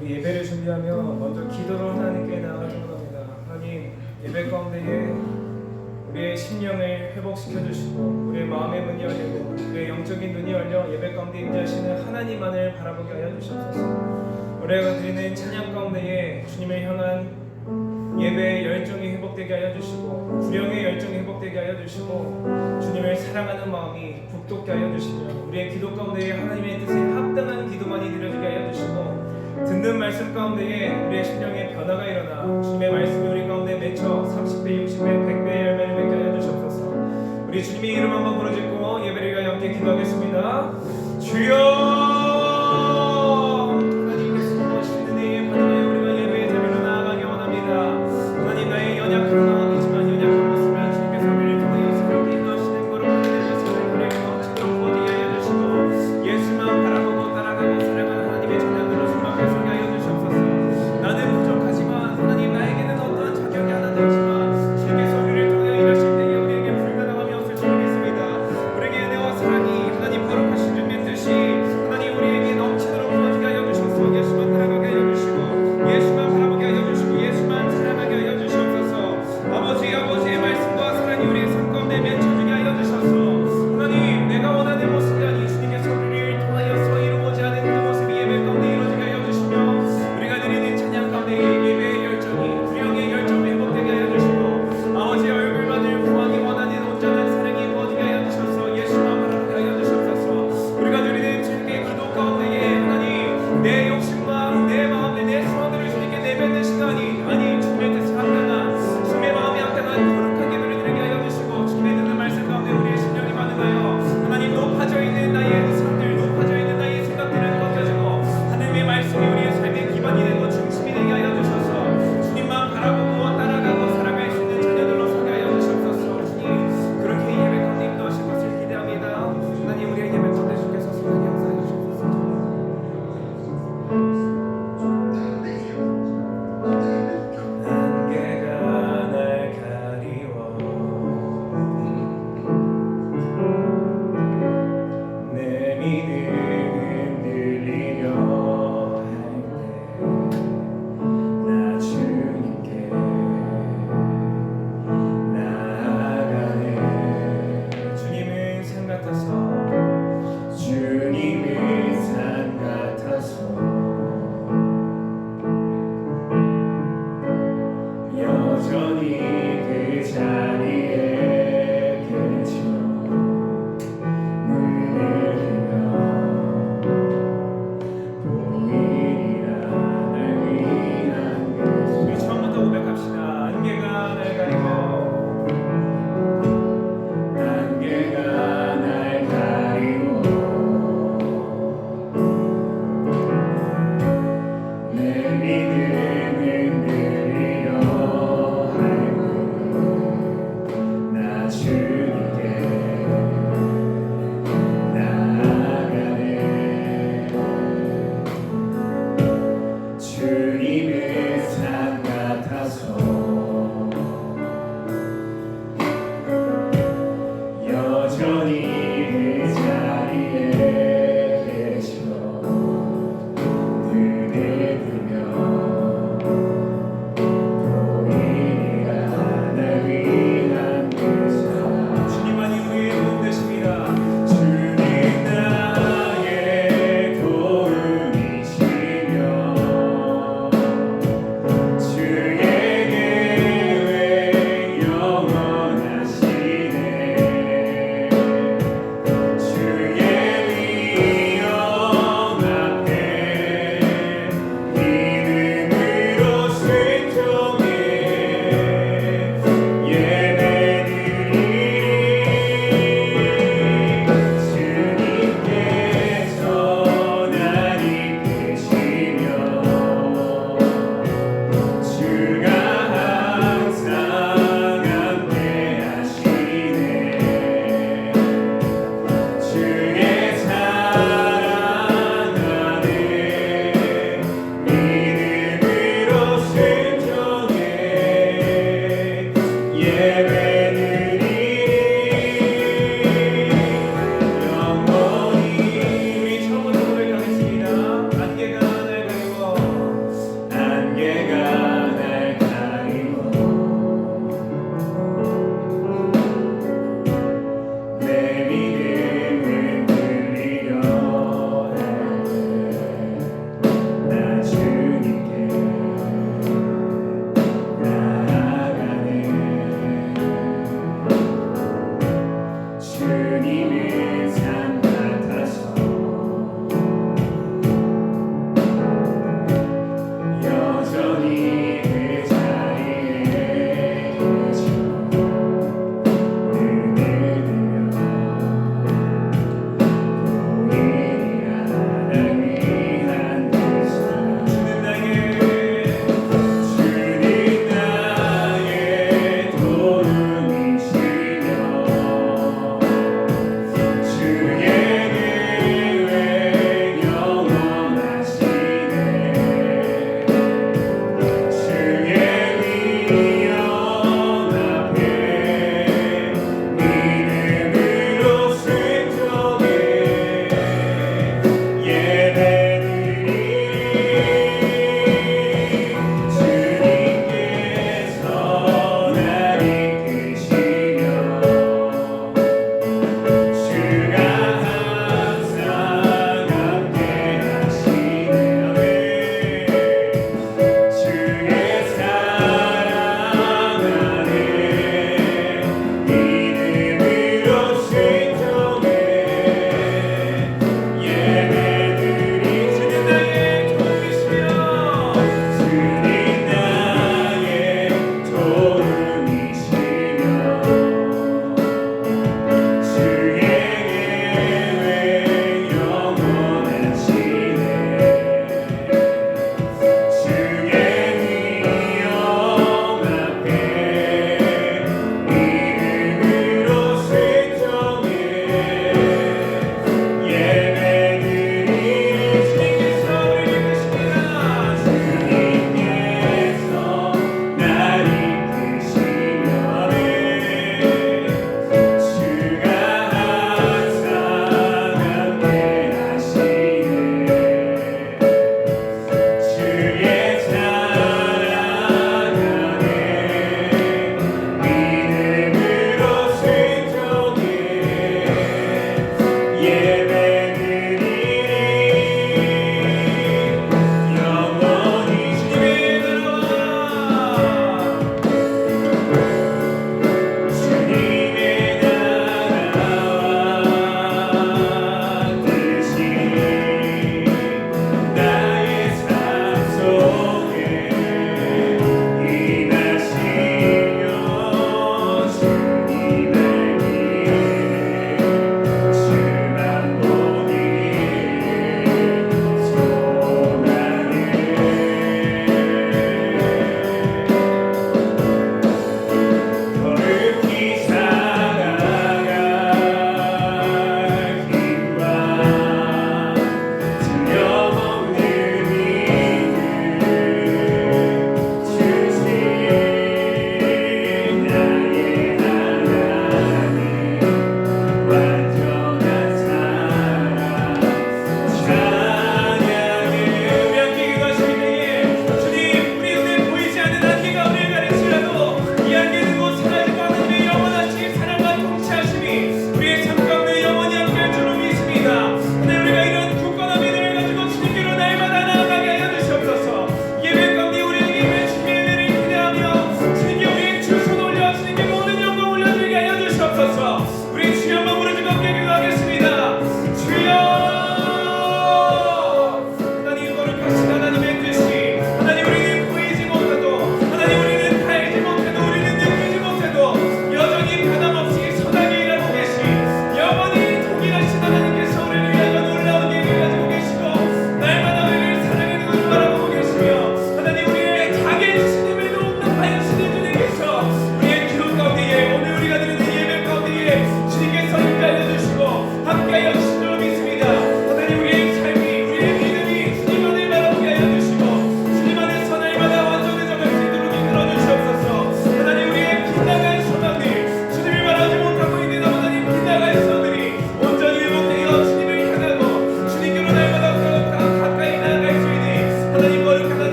우리 예배를 준비하며 먼저 기도로 하나님께 나아가기로 합니다. 하나님, 예배 가운데에 우리의 심령을 회복시켜 주시고 우리의 마음의 문이 열리고 우리의 영적인 눈이 열려 예배 가운데 임재하시는 하나님만을 바라보게 하여 주시옵소서. 우리가 드리는 찬양 가운데에 주님을 향한 예배의 열정이 회복되게 하여 주시고 구령의 열정이 회복되게 하여 주시고 주님을 사랑하는 마음이 굳돋게 하여 주시며 우리의 기도 가운데에 하나님의 뜻에 합당한 기도만이 드려지게 하여 주시고 듣는 말씀 가운데에 우리의 심령에 변화가 일어나 주님의 말씀이 우리 가운데 맺혀 30배, 60배, 100배의 열매를 맺게 하여 주시옵소서. 우리 주님의 이름 한번 부르짖고 예배를 위하여 함께 기도하겠습니다. 주여,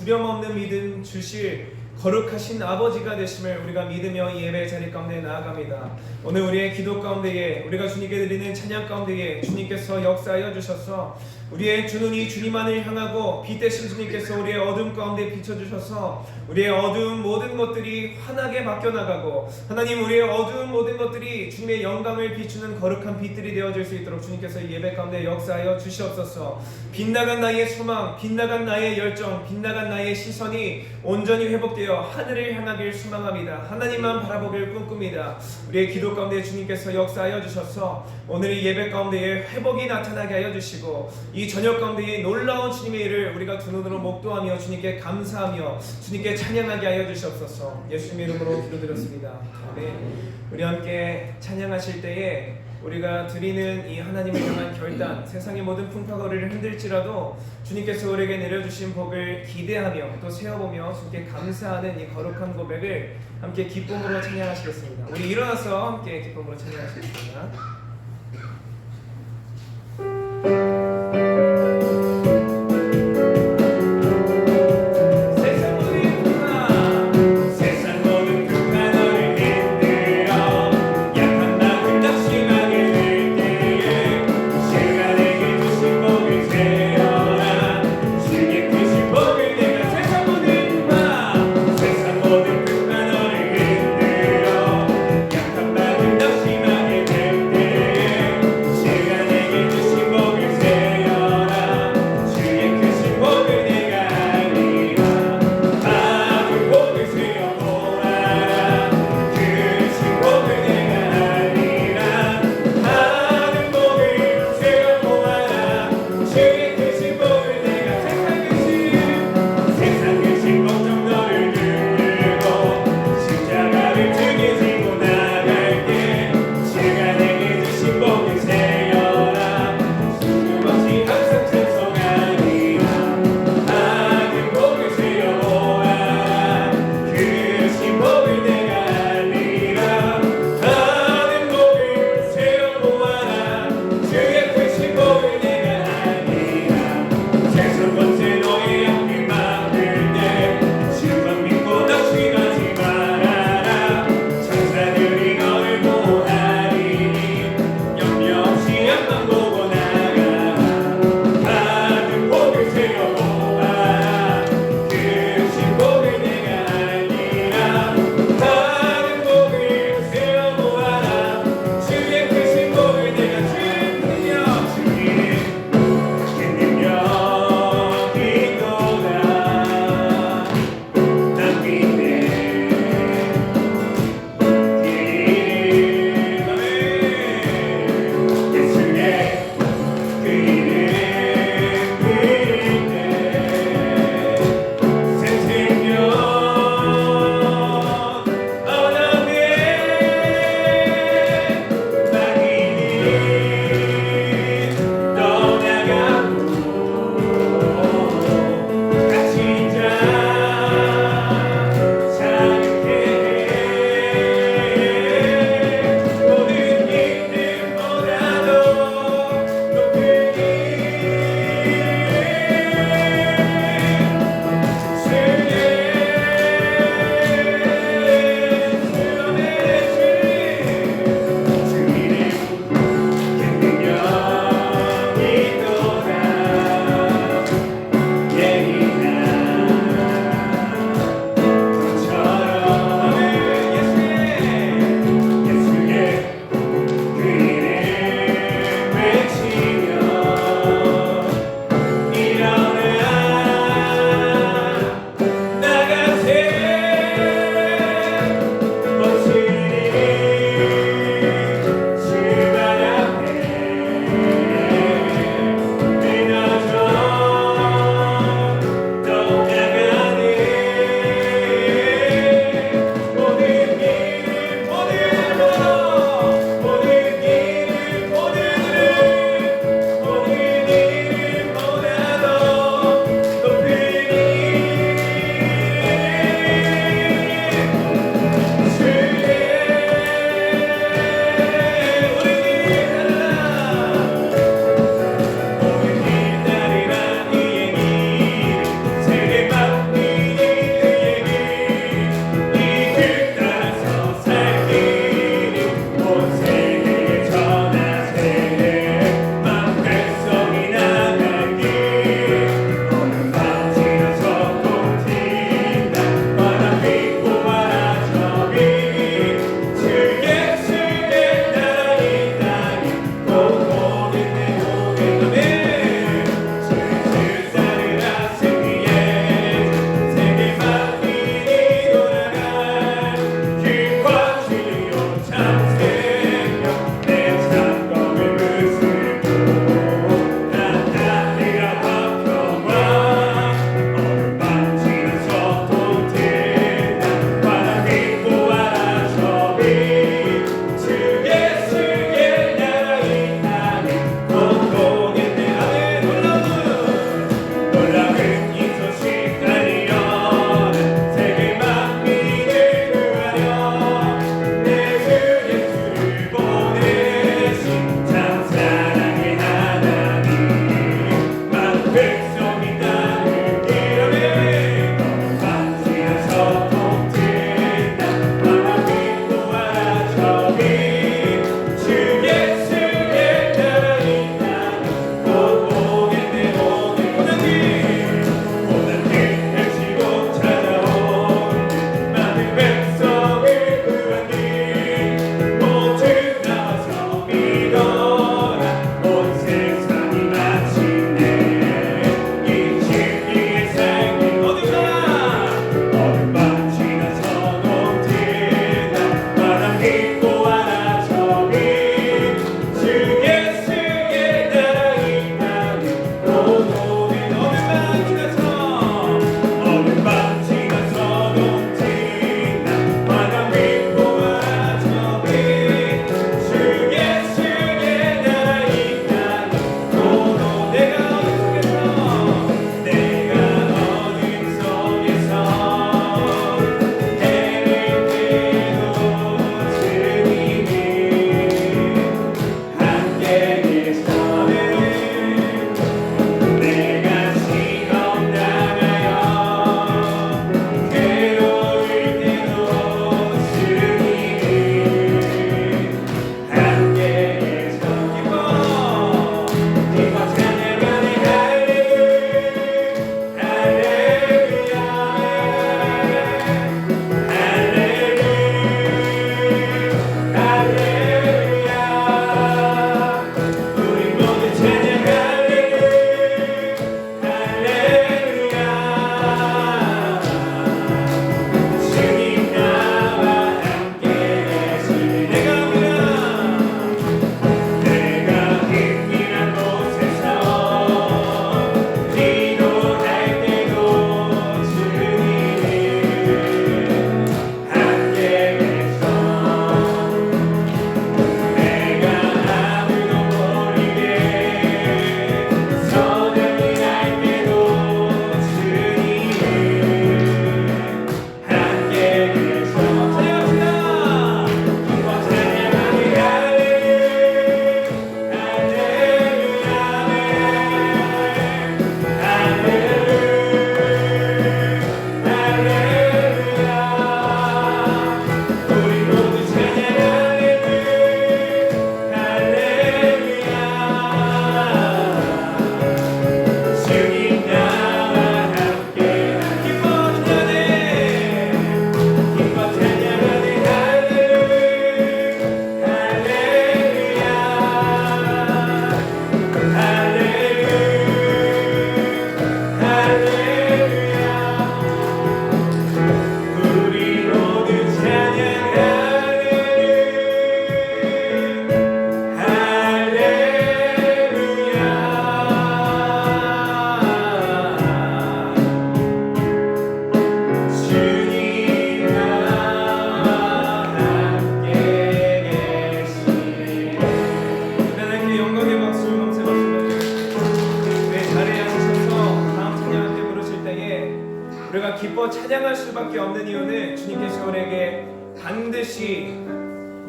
두려움 없는 믿음 주실 거룩하신 아버지가 되심을 우리가 믿으며 이 예배 자리 가운데 나아갑니다. 오늘 우리의 기도 가운데에 우리가 주님께 드리는 찬양 가운데에 주님께서 역사하여 주셔서 우리의 주 눈이 주님만을 향하고 빛 대신 주님께서 우리의 어둠 가운데 비춰주셔서 우리의 어두운 모든 것들이 환하게 바뀌어나가고 하나님 우리의 어두운 모든 것들이 주님의 영광을 비추는 거룩한 빛들이 되어질 수 있도록 주님께서 이 예배 가운데 역사하여 주시옵소서. 빗나간 나의 소망, 빗나간 나의 열정, 빗나간 나의 시선이 온전히 회복되어 하늘을 향하길 소망합니다. 하나님만 바라보길 꿈꿉니다. 우리의 기도 가운데 주님께서 역사하여 주셔서 오늘 이 예배 가운데에 회복이 나타나게 하여 주시고 이 저녁 가운데에 놀라운 주님의 일을 우리가 두 눈으로 목도하며 주님께 감사하며 주님께 찬양하게 하여 주시옵소서. 예수님의 이름으로 기도드렸습니다. 아멘. 우리 함께 찬양하실 때에 우리가 드리는 이 하나님을 향한 결단, 세상의 모든 풍파거리를 흔들지라도 주님께서 우리에게 내려주신 복을 기대하며 또 세어보며 주님께 감사하는 이 거룩한 고백을 함께 기쁨으로 찬양하시겠습니다. 우리 일어나서 함께 기쁨으로 찬양하시겠습니다.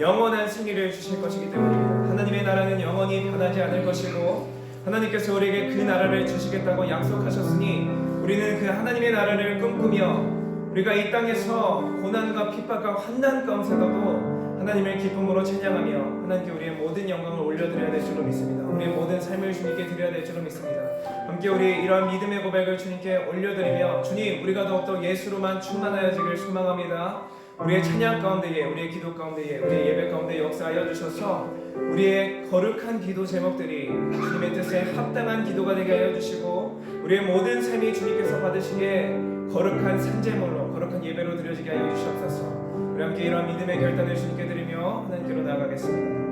영원한 승리를 주실 것이기 때문입니다. 하나님의 나라는 영원히 변하지 않을 것이고 하나님께서 우리에게 그 나라를 주시겠다고 약속하셨으니 우리는 그 하나님의 나라를 꿈꾸며 우리가 이 땅에서 고난과 핍박과 환난 가운데서도 하나님을 기쁨으로 찬양하며 하나님께 우리의 모든 영광을 올려드려야 될 줄로 믿습니다. 우리의 모든 삶을 주님께 드려야 될 줄로 믿습니다. 함께 우리 이러한 믿음의 고백을 주님께 올려드리며 주님 우리가 더욱더 예수로만 충만하여지길 소망합니다. 우리의 찬양 가운데에 우리의 기도 가운데에 우리의 예배 가운데 역사하여 주셔서 우리의 거룩한 기도 제목들이 주님의 뜻에 합당한 기도가 되게 하여 주시고 우리의 모든 삶이 주님께서 받으시기에 거룩한 산제물로 거룩한 예배로 드려지게 하여 주시옵소서. 우리 함께 이러한 믿음의 결단을 주님께 드리며 하나님께로 나아가겠습니다.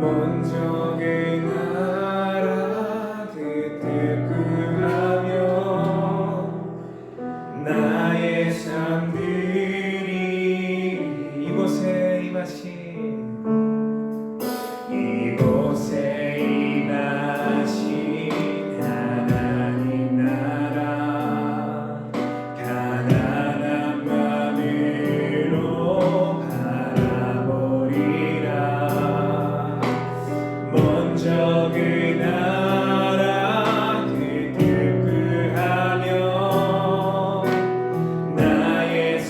먼저 그 나라 그 뜻 구하며 나의 삶들이 이곳에 임하신 하나님 나라 가난한 마음으로 바라보리라. 먼저 그 나라 그 뜻 구하며 나의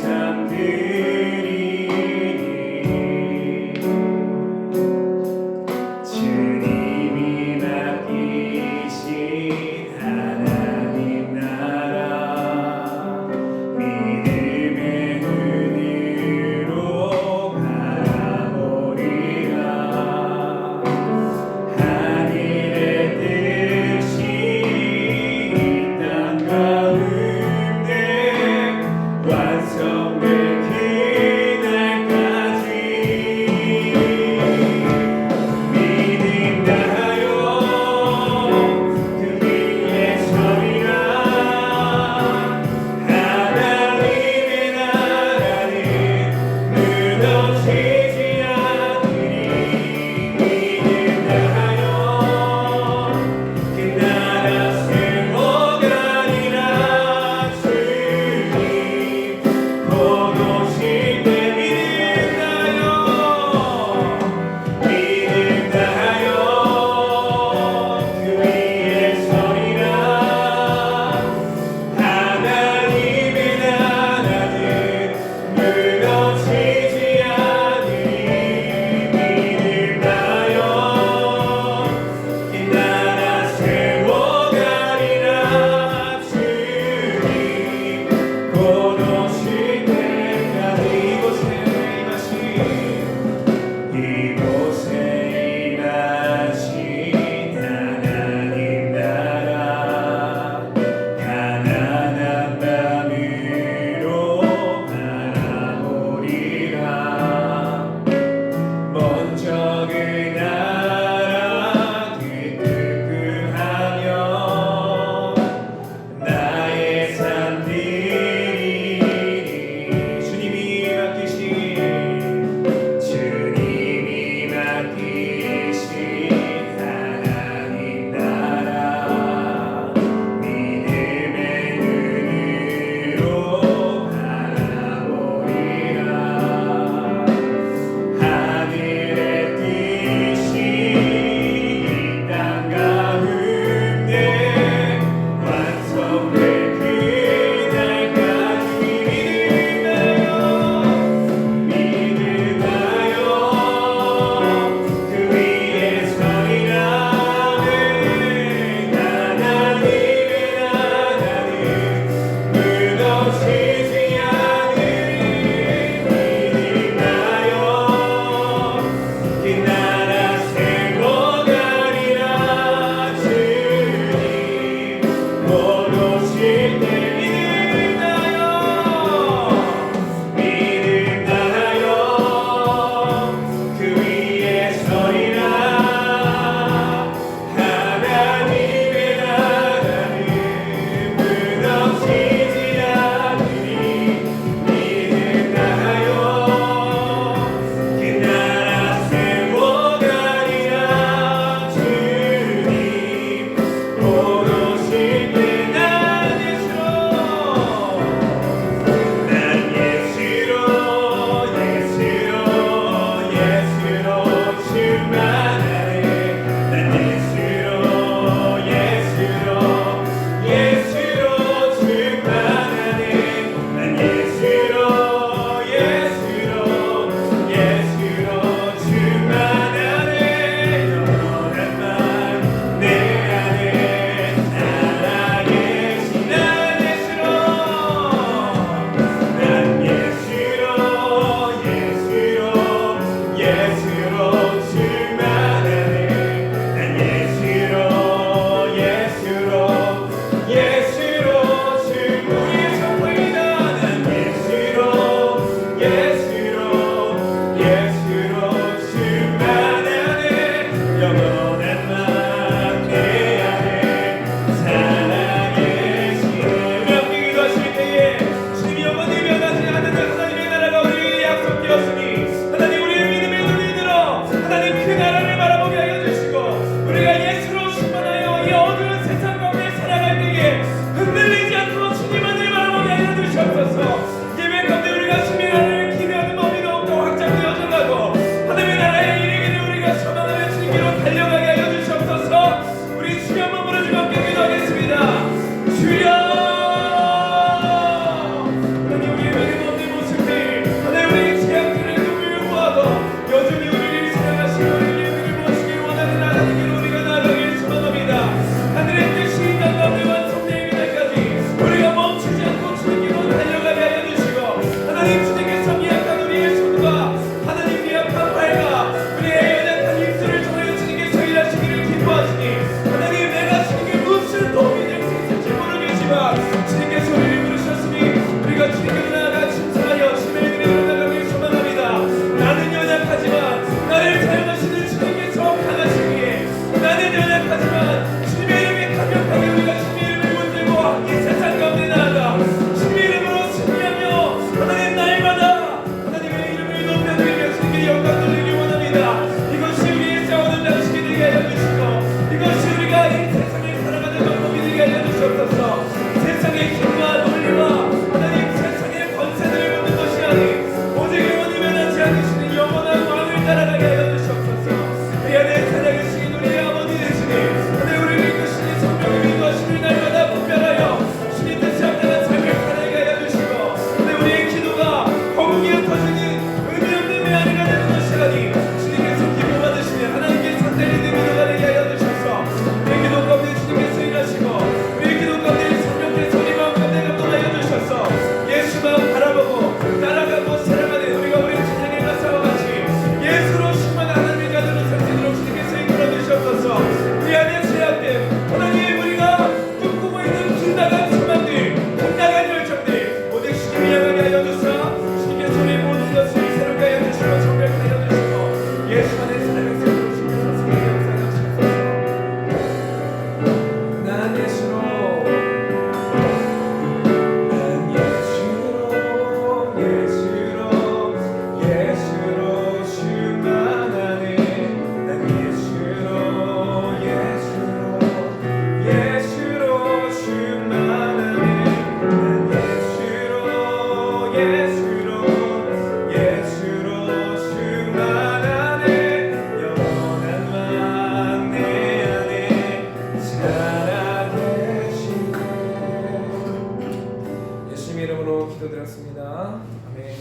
예수님의 이름으로 기도드렸습니다. 아멘.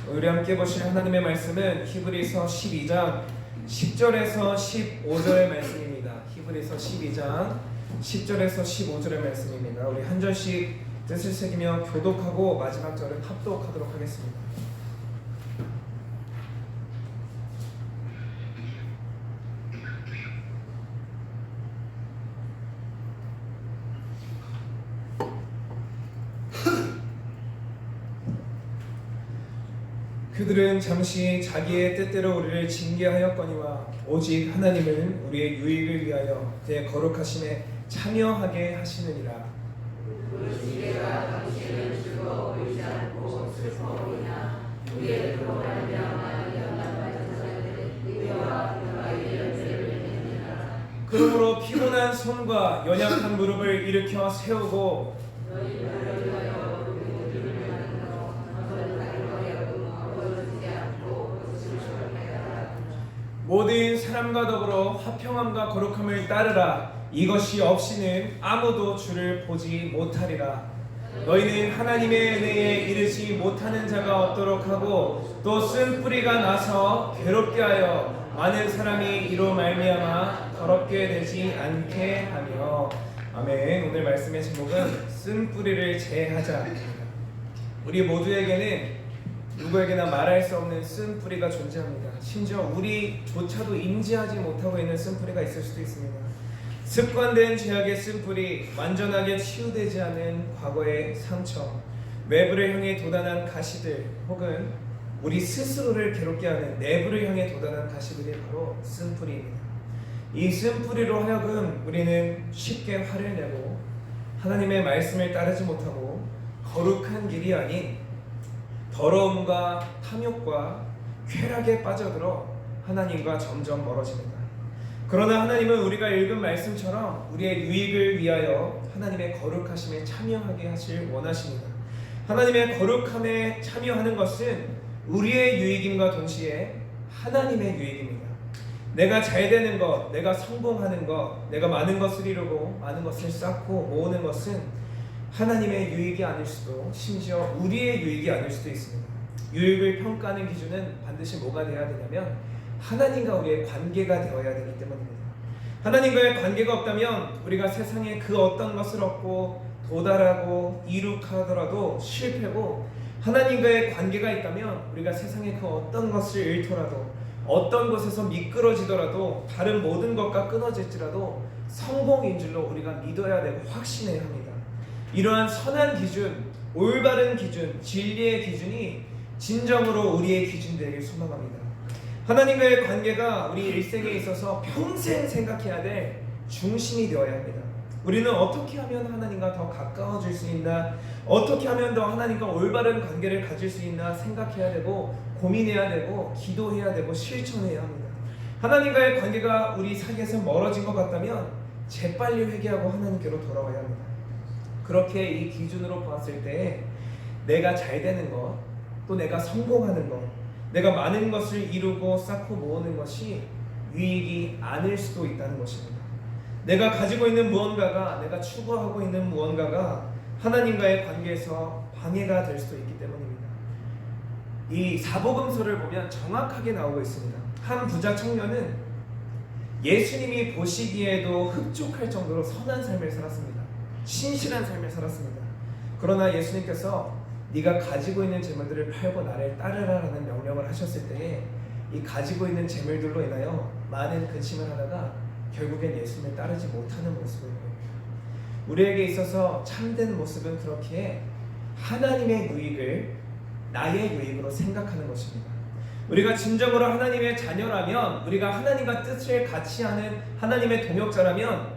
우리 함께 보실 하나님의 말씀은 히브리서 12장 10절에서 15절의 말씀입니다. 히브리서 12장 10절에서 15절의 말씀입니다. 우리 한 절씩 뜻을 새기며 교독하고 마지막 절은 합독하도록 하겠습니다. 그들은 잠시 자기의 뜻대로 우리를 징계하였거니와 오직 하나님은 우리의 유익을 위하여 그의 거룩하심에 참여하게 하시느니라. 그 징계가 당신은 즐거워 보이지 않고 슬퍼보이나 우리의 그로 말미암아 연단받은 자들의 의와 평화의 연세를 내느니라. 그러므로 피곤한 손과 연약한 무릎을 일으켜 세우고 너희를 위하여 모든 사람과 더불어 화평함과 거룩함을 따르라. 이것이 없이는 아무도 주를 보지 못하리라. 너희는 하나님의 은혜에 이르지 못하는 자가 없도록 하고 또 쓴 뿌리가 나서 괴롭게 하여 많은 사람이 이로 말미암아 더럽게 되지 않게 하며. 아멘. 오늘 말씀의 제목은 쓴 뿌리를 제하자입니다. 우리 모두에게는 누구에게나 말할 수 없는 쓴 뿌리가 존재합니다. 심지어 우리조차도 인지하지 못하고 있는 쓴 뿌리가 있을 수도 있습니다. 습관된 죄악의 쓴 뿌리, 완전하게 치유되지 않은 과거의 상처, 외부를 향해 도단한 가시들, 혹은 우리 스스로를 괴롭게 하는 내부를 향해 도단한 가시들이 바로 쓴 뿌리입니다. 이 쓴 뿌리로 하여금 우리는 쉽게 화를 내고 하나님의 말씀을 따르지 못하고 거룩한 길이 아닌 더러움과 탐욕과 쾌락에 빠져들어 하나님과 점점 멀어집니다. 그러나 하나님은 우리가 읽은 말씀처럼 우리의 유익을 위하여 하나님의 거룩하심에 참여하게 하실 원하십니다. 하나님의 거룩함에 참여하는 것은 우리의 유익임과 동시에 하나님의 유익입니다. 내가 잘 되는 것, 내가 성공하는 것, 내가 많은 것을 이루고 많은 것을 쌓고 모으는 것은 하나님의 유익이 아닐 수도, 심지어 우리의 유익이 아닐 수도 있습니다. 유익을 평가하는 기준은 반드시 뭐가 되어야 되냐면 하나님과 우리의 관계가 되어야 되기 때문입니다. 하나님과의 관계가 없다면 우리가 세상에 그 어떤 것을 얻고 도달하고 이룩하더라도 실패고, 하나님과의 관계가 있다면 우리가 세상에 그 어떤 것을 잃더라도, 어떤 곳에서 미끄러지더라도, 다른 모든 것과 끊어질지라도 성공인 줄로 우리가 믿어야 되고 확신해야 합니다. 이러한 선한 기준, 올바른 기준, 진리의 기준이 진정으로 우리의 기준 되길 소망합니다. 하나님과의 관계가 우리 일생에 있어서 평생 생각해야 될 중심이 되어야 합니다. 우리는 어떻게 하면 하나님과 더 가까워질 수 있나, 어떻게 하면 더 하나님과 올바른 관계를 가질 수 있나 생각해야 되고, 고민해야 되고, 기도해야 되고, 실천해야 합니다. 하나님과의 관계가 우리 사이에서 멀어진 것 같다면 재빨리 회개하고 하나님께로 돌아와야 합니다. 그렇게 이 기준으로 보았을 때 내가 잘 되는 것, 또 내가 성공하는 것, 내가 많은 것을 이루고 쌓고 모으는 것이 유익이 아닐 수도 있다는 것입니다. 내가 가지고 있는 무언가가, 내가 추구하고 있는 무언가가 하나님과의 관계에서 방해가 될 수도 있기 때문입니다. 이 사복음서를 보면 정확하게 나오고 있습니다. 한 부자 청년은 예수님이 보시기에도 흡족할 정도로 선한 삶을 살았습니다. 신실한 삶을 살았습니다. 그러나 예수님께서 네가 가지고 있는 재물들을 팔고 나를 따르라라는 명령을 하셨을 때에 이 가지고 있는 재물들로 인하여 많은 근심을 하다가 결국엔 예수님을 따르지 못하는 모습을 보입니다. 우리에게 있어서 참된 모습은 그렇게 하나님의 유익을 나의 유익으로 생각하는 것입니다. 우리가 진정으로 하나님의 자녀라면, 우리가 하나님과 뜻을 같이 하는 하나님의 동역자라면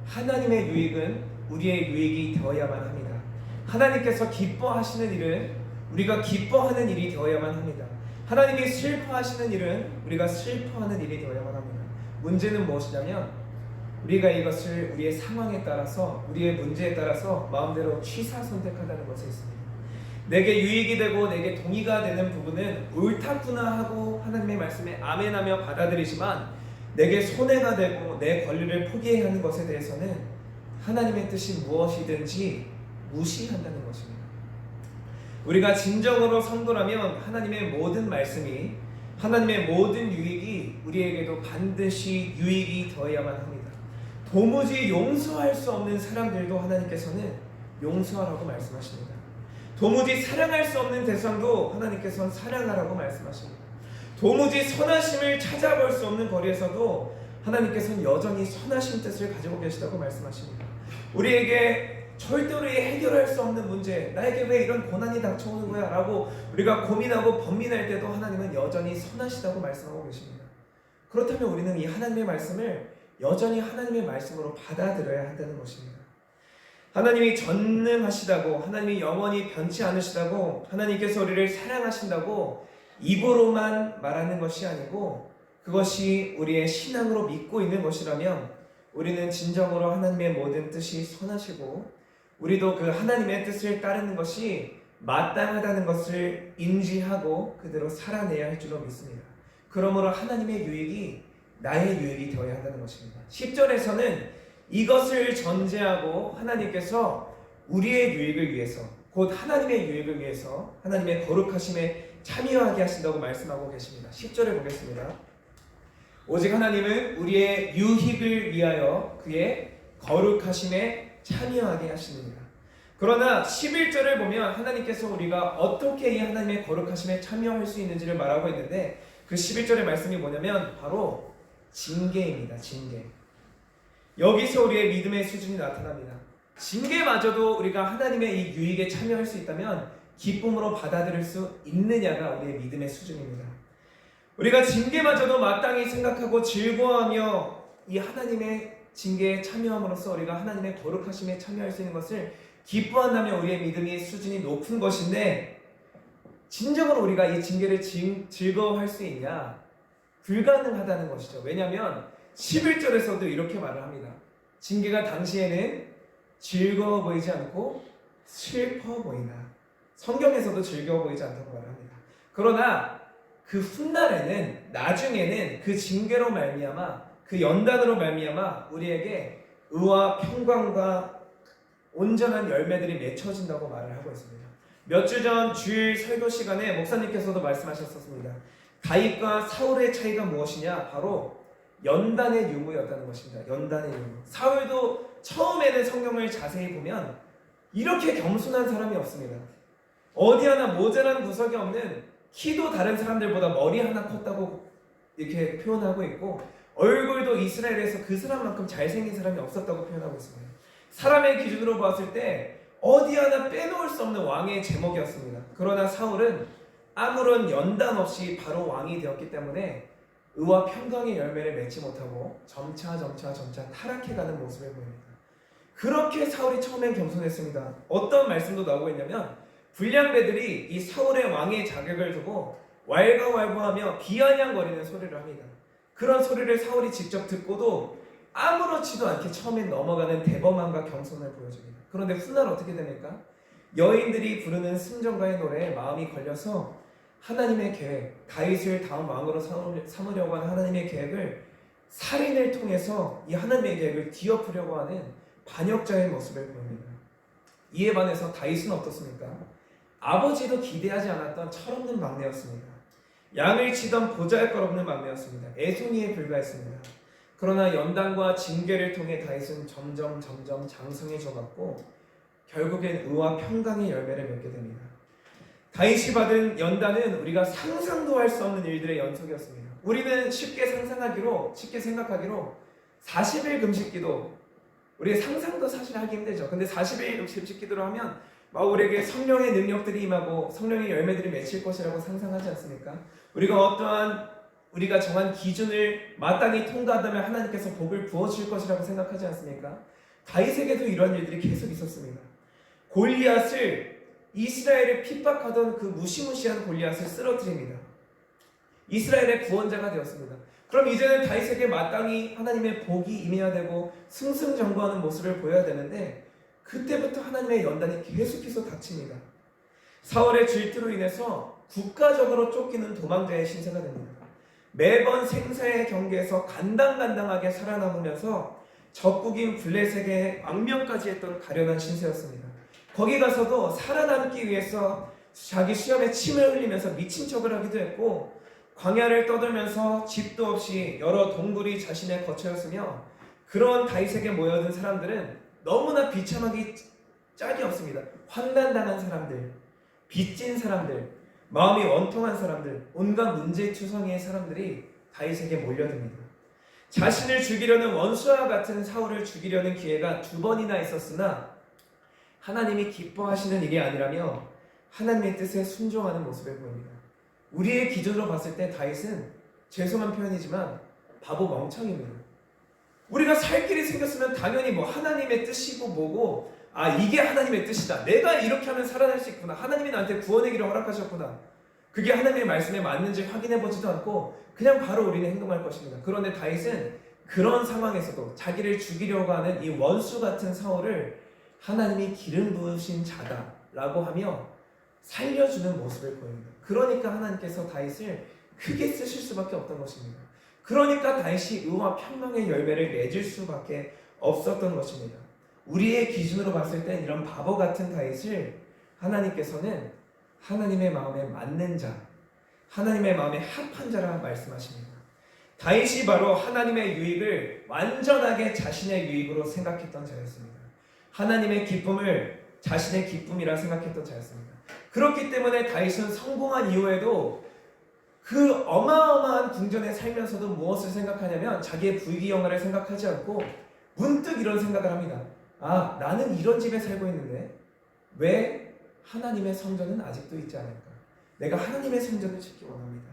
하나님의 유익은 우리의 유익이 되어야만 합니다. 하나님께서 기뻐하시는 일은 우리가 기뻐하는 일이 되어야만 합니다. 하나님이 슬퍼하시는 일은 우리가 슬퍼하는 일이 되어야만 합니다. 문제는 무엇이냐면 우리가 이것을 우리의 상황에 따라서, 우리의 문제에 따라서 마음대로 취사 선택한다는 것에 있습니다. 내게 유익이 되고 내게 동의가 되는 부분은 옳다구나 하고 하나님의 말씀에 아멘하며 받아들이지만, 내게 손해가 되고 내 권리를 포기해야 하는 것에 대해서는 하나님의 뜻이 무엇이든지 무시한다는 것입니다. 우리가 진정으로 성도라면 하나님의 모든 말씀이, 하나님의 모든 유익이 우리에게도 반드시 유익이 되어야만 합니다. 도무지 용서할 수 없는 사람들도 하나님께서는 용서하라고 말씀하십니다. 도무지 사랑할 수 없는 대상도 하나님께서는 사랑하라고 말씀하십니다. 도무지 선하심을 찾아볼 수 없는 거리에서도 하나님께서는 여전히 선하신 뜻을 가지고 계시다고 말씀하십니다. 우리에게 절대로 해결할 수 없는 문제, 나에게 왜 이런 고난이 닥쳐오는 거야? 라고 우리가 고민하고 번민할 때도 하나님은 여전히 선하시다고 말씀하고 계십니다. 그렇다면 우리는 이 하나님의 말씀을 여전히 하나님의 말씀으로 받아들여야 한다는 것입니다. 하나님이 전능하시다고, 하나님이 영원히 변치 않으시다고, 하나님께서 우리를 사랑하신다고 입으로만 말하는 것이 아니고 그것이 우리의 신앙으로 믿고 있는 것이라면 우리는 진정으로 하나님의 모든 뜻이 선하시고 우리도 그 하나님의 뜻을 따르는 것이 마땅하다는 것을 인지하고 그대로 살아내야 할 줄로 믿습니다. 그러므로 하나님의 유익이 나의 유익이 되어야 한다는 것입니다. 10절에서는 이것을 전제하고 하나님께서 우리의 유익을 위해서, 곧 하나님의 유익을 위해서 하나님의 거룩하심에 참여하게 하신다고 말씀하고 계십니다. 10절에 보겠습니다. 오직 하나님은 우리의 유익을 위하여 그의 거룩하심에 참여하게 하시느니라. 그러나 11절을 보면 하나님께서 우리가 어떻게 이 하나님의 거룩하심에 참여할 수 있는지를 말하고 있는데 그 11절의 말씀이 뭐냐면 바로 징계입니다. 징계. 여기서 우리의 믿음의 수준이 나타납니다. 징계마저도 우리가 하나님의 이 유익에 참여할 수 있다면 기쁨으로 받아들일 수 있느냐가 우리의 믿음의 수준입니다. 우리가 징계마저도 마땅히 생각하고 즐거워하며 이 하나님의 징계에 참여함으로써 우리가 하나님의 거룩하심에 참여할 수 있는 것을 기뻐한다면 우리의 믿음의 수준이 높은 것인데 진정으로 우리가 이 징계를 즐거워할 수 있냐? 불가능하다는 것이죠. 왜냐하면 11절에서도 이렇게 말을 합니다. 징계가 당시에는 즐거워 보이지 않고 슬퍼 보이나. 성경에서도 즐거워 보이지 않다고 말을 합니다. 그러나 그 훗날에는, 나중에는 그 징계로 말미암아, 그 연단으로 말미암아 우리에게 의와 평강과 온전한 열매들이 맺혀진다고 말을 하고 있습니다. 몇 주 전 주일 설교 시간에 목사님께서도 말씀하셨었습니다. 다윗과 사울의 차이가 무엇이냐? 바로 연단의 유무였다는 것입니다. 연단의 유무. 사울도 처음에는 성경을 자세히 보면 이렇게 겸손한 사람이 없습니다. 어디 하나 모자란 구석이 없는, 키도 다른 사람들보다 머리 하나 컸다고 이렇게 표현하고 있고 얼굴도 이스라엘에서 그 사람만큼 잘생긴 사람이 없었다고 표현하고 있습니다. 사람의 기준으로 봤을 때 어디 하나 빼놓을 수 없는 왕의 제목이었습니다. 그러나 사울은 아무런 연단 없이 바로 왕이 되었기 때문에 의와 평강의 열매를 맺지 못하고 점차 타락해가는 모습을 보입니다. 그렇게 사울이 처음엔 겸손했습니다. 어떤 말씀도 나오고 있냐면 불량배들이 이 사울의 왕의 자격을 두고 왈가왈부하며 비아냥거리는 소리를 합니다. 그런 소리를 사울이 직접 듣고도 아무렇지도 않게 처음엔 넘어가는 대범함과 겸손을 보여줍니다. 그런데 훗날 어떻게 됩니까? 여인들이 부르는 승전가의 노래에 마음이 걸려서 하나님의 계획, 다윗을 다음 왕으로 삼으려고 하는 하나님의 계획을 살인을 통해서 이 하나님의 계획을 뒤엎으려고 하는 반역자의 모습을 보입니다. 이에 반해서 다윗은 어떻습니까? 아버지도 기대하지 않았던 철없는 막내였습니다. 양을 치던 보잘것없는 막내였습니다. 애송이에 불과했습니다. 그러나 연단과 징계를 통해 다윗은 점점 장성해져갔고 결국엔 의와 평강의 열매를 맺게 됩니다. 다윗이 받은 연단은 우리가 상상도 할 수 없는 일들의 연속이었습니다. 우리는 쉽게 생각하기로 40일 금식기도, 우리의 상상도 사실 하기 힘들죠. 근데 40일 금식기도를 하면 막 우리에게 성령의 능력들이 임하고 성령의 열매들이 맺힐 것이라고 상상하지 않습니까? 우리가 정한 기준을 마땅히 통과한다면 하나님께서 복을 부어줄 것이라고 생각하지 않습니까? 다윗에게도 이런 일들이 계속 있었습니다. 골리앗을, 이스라엘을 핍박하던 그 무시무시한 골리앗을 쓰러뜨립니다. 이스라엘의 구원자가 되었습니다. 그럼 이제는 다윗에게 마땅히 하나님의 복이 임해야 되고 승승장구하는 모습을 보여야 되는데 그때부터 하나님의 연단이 계속해서 닥칩니다. 사울의 질투로 인해서 국가적으로 쫓기는 도망자의 신세가 됩니다. 매번 생사의 경계에서 간당간당하게 살아남으면서 적국인 블레셋의 왕명까지 했던 가련한 신세였습니다. 거기 가서도 살아남기 위해서 자기 수염에 침을 흘리면서 미친 척을 하기도 했고, 광야를 떠돌면서 집도 없이 여러 동굴이 자신의 거처였으며, 그런 다윗에게 모여든 사람들은 너무나 비참하기 짝이 없습니다. 환난당한 사람들, 빚진 사람들, 마음이 원통한 사람들, 온갖 문제투성이의 사람들이 다윗에게 몰려듭니다. 자신을 죽이려는 원수와 같은 사울을 죽이려는 기회가 2번이나 있었으나 하나님이 기뻐하시는 일이 아니라며 하나님의 뜻에 순종하는 모습을 보입니다. 우리의 기준으로 봤을 때 다윗은, 죄송한 표현이지만 바보 멍청입니다. 우리가 살 길이 생겼으면 당연히 뭐 하나님의 뜻이고 뭐고, 아 이게 하나님의 뜻이다, 내가 이렇게 하면 살아날 수 있구나, 하나님이 나한테 구원의 길을 허락하셨구나, 그게 하나님의 말씀에 맞는지 확인해보지도 않고 그냥 바로 우리는 행동할 것입니다. 그런데 다윗은 그런 상황에서도 자기를 죽이려고 하는 이 원수 같은 사울을 하나님이 기름 부으신 자다라고 하며 살려주는 모습을 보입니다. 그러니까 하나님께서 다윗을 크게 쓰실 수밖에 없던 것입니다. 그러니까 다윗이 의와 평강의 열매를 맺을 수밖에 없었던 것입니다. 우리의 기준으로 봤을 땐 이런 바보 같은 다윗을 하나님께서는 하나님의 마음에 맞는 자, 하나님의 마음에 합한 자라 말씀하십니다. 다윗이 바로 하나님의 유익을 완전하게 자신의 유익으로 생각했던 자였습니다. 하나님의 기쁨을 자신의 기쁨이라 생각했던 자였습니다. 그렇기 때문에 다윗은 성공한 이후에도 그 어마어마한 궁전에 살면서도 무엇을 생각하냐면 자기의 부귀영화를 생각하지 않고 문득 이런 생각을 합니다. 아, 나는 이런 집에 살고 있는데 왜 하나님의 성전은 아직도 있지 않을까? 내가 하나님의 성전을 짓기 원합니다.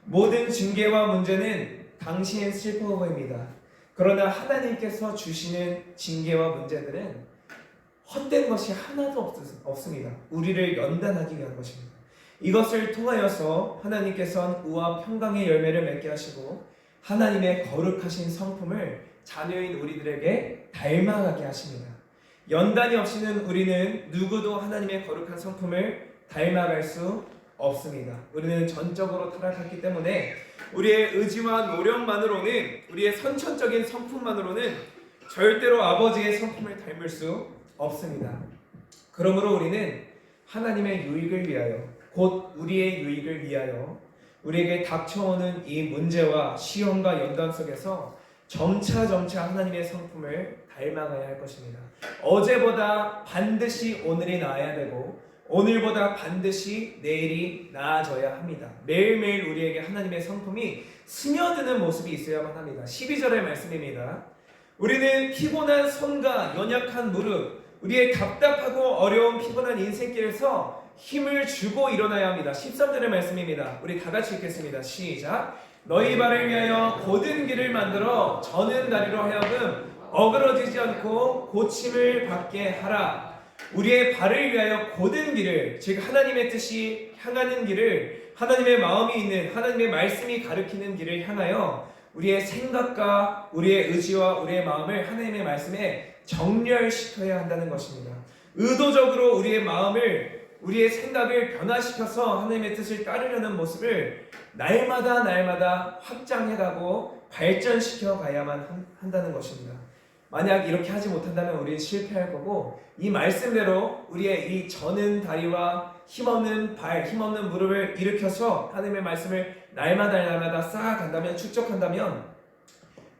모든 징계와 문제는 당시엔 슬퍼 보입니다. 그러나 하나님께서 주시는 징계와 문제들은 헛된 것이 하나도 없습니다. 우리를 연단하기 위한 것입니다. 이것을 통하여서 하나님께서는 의와 평강의 열매를 맺게 하시고 하나님의 거룩하신 성품을 자녀인 우리들에게 닮아가게 하십니다. 연단이 없이는 우리는 누구도 하나님의 거룩한 성품을 닮아갈 수 없습니다. 우리는 전적으로 타락했기 때문에 우리의 의지와 노력만으로는, 우리의 선천적인 성품만으로는 절대로 아버지의 성품을 닮을 수 없습니다. 그러므로 우리는 하나님의 유익을 위하여, 곧 우리의 유익을 위하여 우리에게 닥쳐오는 이 문제와 시험과 연단 속에서 점차 하나님의 성품을 닮아가야 할 것입니다. 어제보다 반드시 오늘이 나아야 되고 오늘보다 반드시 내일이 나아져야 합니다. 매일매일 우리에게 하나님의 성품이 스며드는 모습이 있어야만 합니다. 12절의 말씀입니다. 우리는 피곤한 손과 연약한 무릎, 우리의 답답하고 어려운 피곤한 인생길에서 힘을 주고 일어나야 합니다. 13절의 말씀입니다. 우리 다 같이 읽겠습니다. 시작. 너희 발을 위하여 곧은 길을 만들어 저는 다리로 하여금 어그러지지 않고 고침을 받게 하라. 우리의 발을 위하여 곧은 길을, 즉 하나님의 뜻이 향하는 길을, 하나님의 마음이 있는, 하나님의 말씀이 가르치는 길을 향하여 우리의 생각과 우리의 의지와 우리의 마음을 하나님의 말씀에 정렬시켜야 한다는 것입니다. 의도적으로 우리의 마음을, 우리의 생각을 변화시켜서 하나님의 뜻을 따르려는 모습을 날마다 확장해가고 발전시켜 가야만 한다는 것입니다. 만약 이렇게 하지 못한다면 우리는 실패할 거고, 이 말씀대로 우리의 이 저는 다리와 힘없는 발, 힘없는 무릎을 일으켜서 하나님의 말씀을 날마다 쌓아간다면, 축적한다면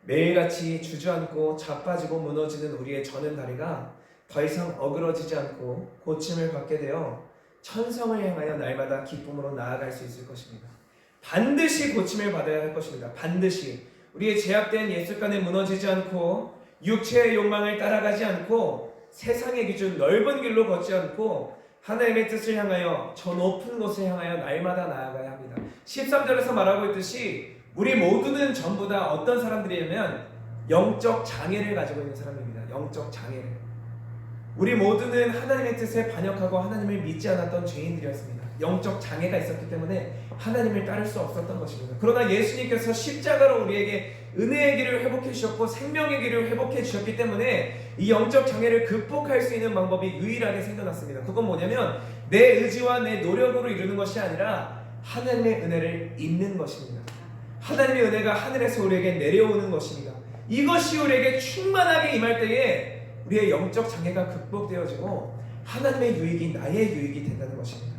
매일같이 주저앉고 자빠지고 무너지는 우리의 저는 다리가 더 이상 어그러지지 않고 고침을 받게 되어 천성을 향하여 날마다 기쁨으로 나아갈 수 있을 것입니다. 반드시 고침을 받아야 할 것입니다. 반드시 우리의 제약된 옛습관에 무너지지 않고 육체의 욕망을 따라가지 않고 세상의 기준 넓은 길로 걷지 않고 하나님의 뜻을 향하여 저 높은 곳을 향하여 날마다 나아가야 합니다. 13절에서 말하고 있듯이 우리 모두는 전부 다 어떤 사람들이냐면 영적 장애를 가지고 있는 사람입니다. 영적 장애를. 우리 모두는 하나님의 뜻에 반역하고 하나님을 믿지 않았던 죄인들이었습니다. 영적 장애가 있었기 때문에 하나님을 따를 수 없었던 것입니다. 그러나 예수님께서 십자가로 우리에게 은혜의 길을 회복해 주셨고 생명의 길을 회복해 주셨기 때문에 이 영적 장애를 극복할 수 있는 방법이 유일하게 생겨났습니다. 그건 뭐냐면 내 의지와 내 노력으로 이루는 것이 아니라 하나님의 은혜를 입는 것입니다. 하나님의 은혜가 하늘에서 우리에게 내려오는 것입니다. 이것이 우리에게 충만하게 임할 때에 우리의 영적 장애가 극복되어지고 하나님의 유익이 나의 유익이 된다는 것입니다.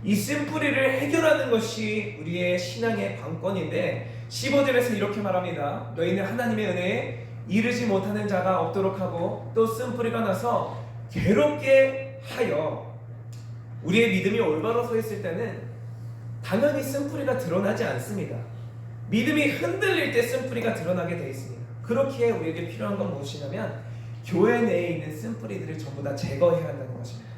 이 쓴뿌리를 해결하는 것이 우리의 신앙의 관건인데 15절에서 이렇게 말합니다. 너희는 하나님의 은혜에 이르지 못하는 자가 없도록 하고 또 쓴뿌리가 나서 괴롭게 하여. 우리의 믿음이 올바로 서 있을 때는 당연히 쓴뿌리가 드러나지 않습니다. 믿음이 흔들릴 때 쓴뿌리가 드러나게 되어 있습니다. 그렇기에 우리에게 필요한 건 무엇이냐면 교회 내에 있는 쓴뿌리들을 전부 다 제거해야 한다는 것입니다.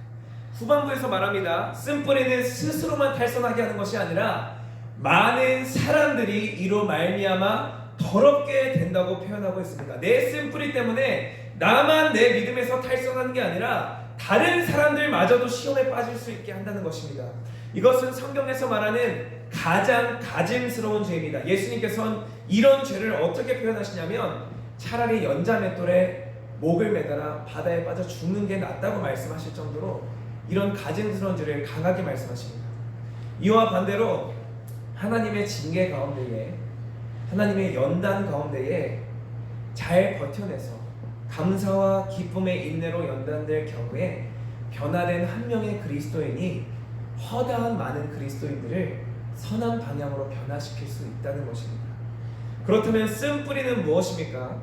후반부에서 말합니다. 쓴뿌리는 스스로만 탈선하게 하는 것이 아니라 많은 사람들이 이로 말미암아 더럽게 된다고 표현하고 있습니다. 내 쓴뿌리 때문에 나만 내 믿음에서 탈선하는 게 아니라 다른 사람들마저도 시험에 빠질 수 있게 한다는 것입니다. 이것은 성경에서 말하는 가장 가증스러운 죄입니다. 예수님께서는 이런 죄를 어떻게 표현하시냐면 차라리 연자맷돌에 목을 매달아 바다에 빠져 죽는 게 낫다고 말씀하실 정도로 이런 가증스러운 죄를 강하게 말씀하십니다. 이와 반대로 하나님의 징계 가운데에, 하나님의 연단 가운데에 잘 버텨내서 감사와 기쁨의 인내로 연단될 경우에 변화된 한 명의 그리스도인이 허다한 많은 그리스도인들을 선한 방향으로 변화시킬 수 있다는 것입니다. 그렇다면 쓴뿌리는 무엇입니까?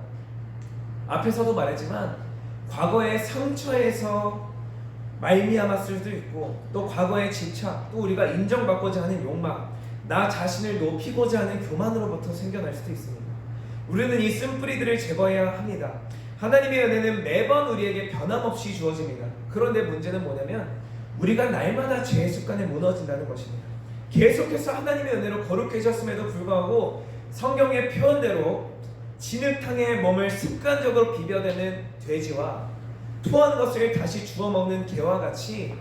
앞에서도 말했지만 과거의 상처에서 말미암았을 수도 있고 또 과거의 집착, 또 우리가 인정받고자 하는 욕망, 나 자신을 높이고자 하는 교만으로부터 생겨날 수도 있습니다. 우리는 이 쓴뿌리들을 제거해야 합니다. 하나님의 은혜는 매번 우리에게 변함없이 주어집니다. 그런데 문제는 뭐냐면 우리가 날마다 죄의 습관에 무너진다는 것입니다. 계속해서 하나님의 은혜로 거룩해졌음에도 불구하고 성경의 표현대로 진흙탕에 몸을 습관적으로 비벼대는 돼지와 토한 것을 다시 주워 먹는 개와 같이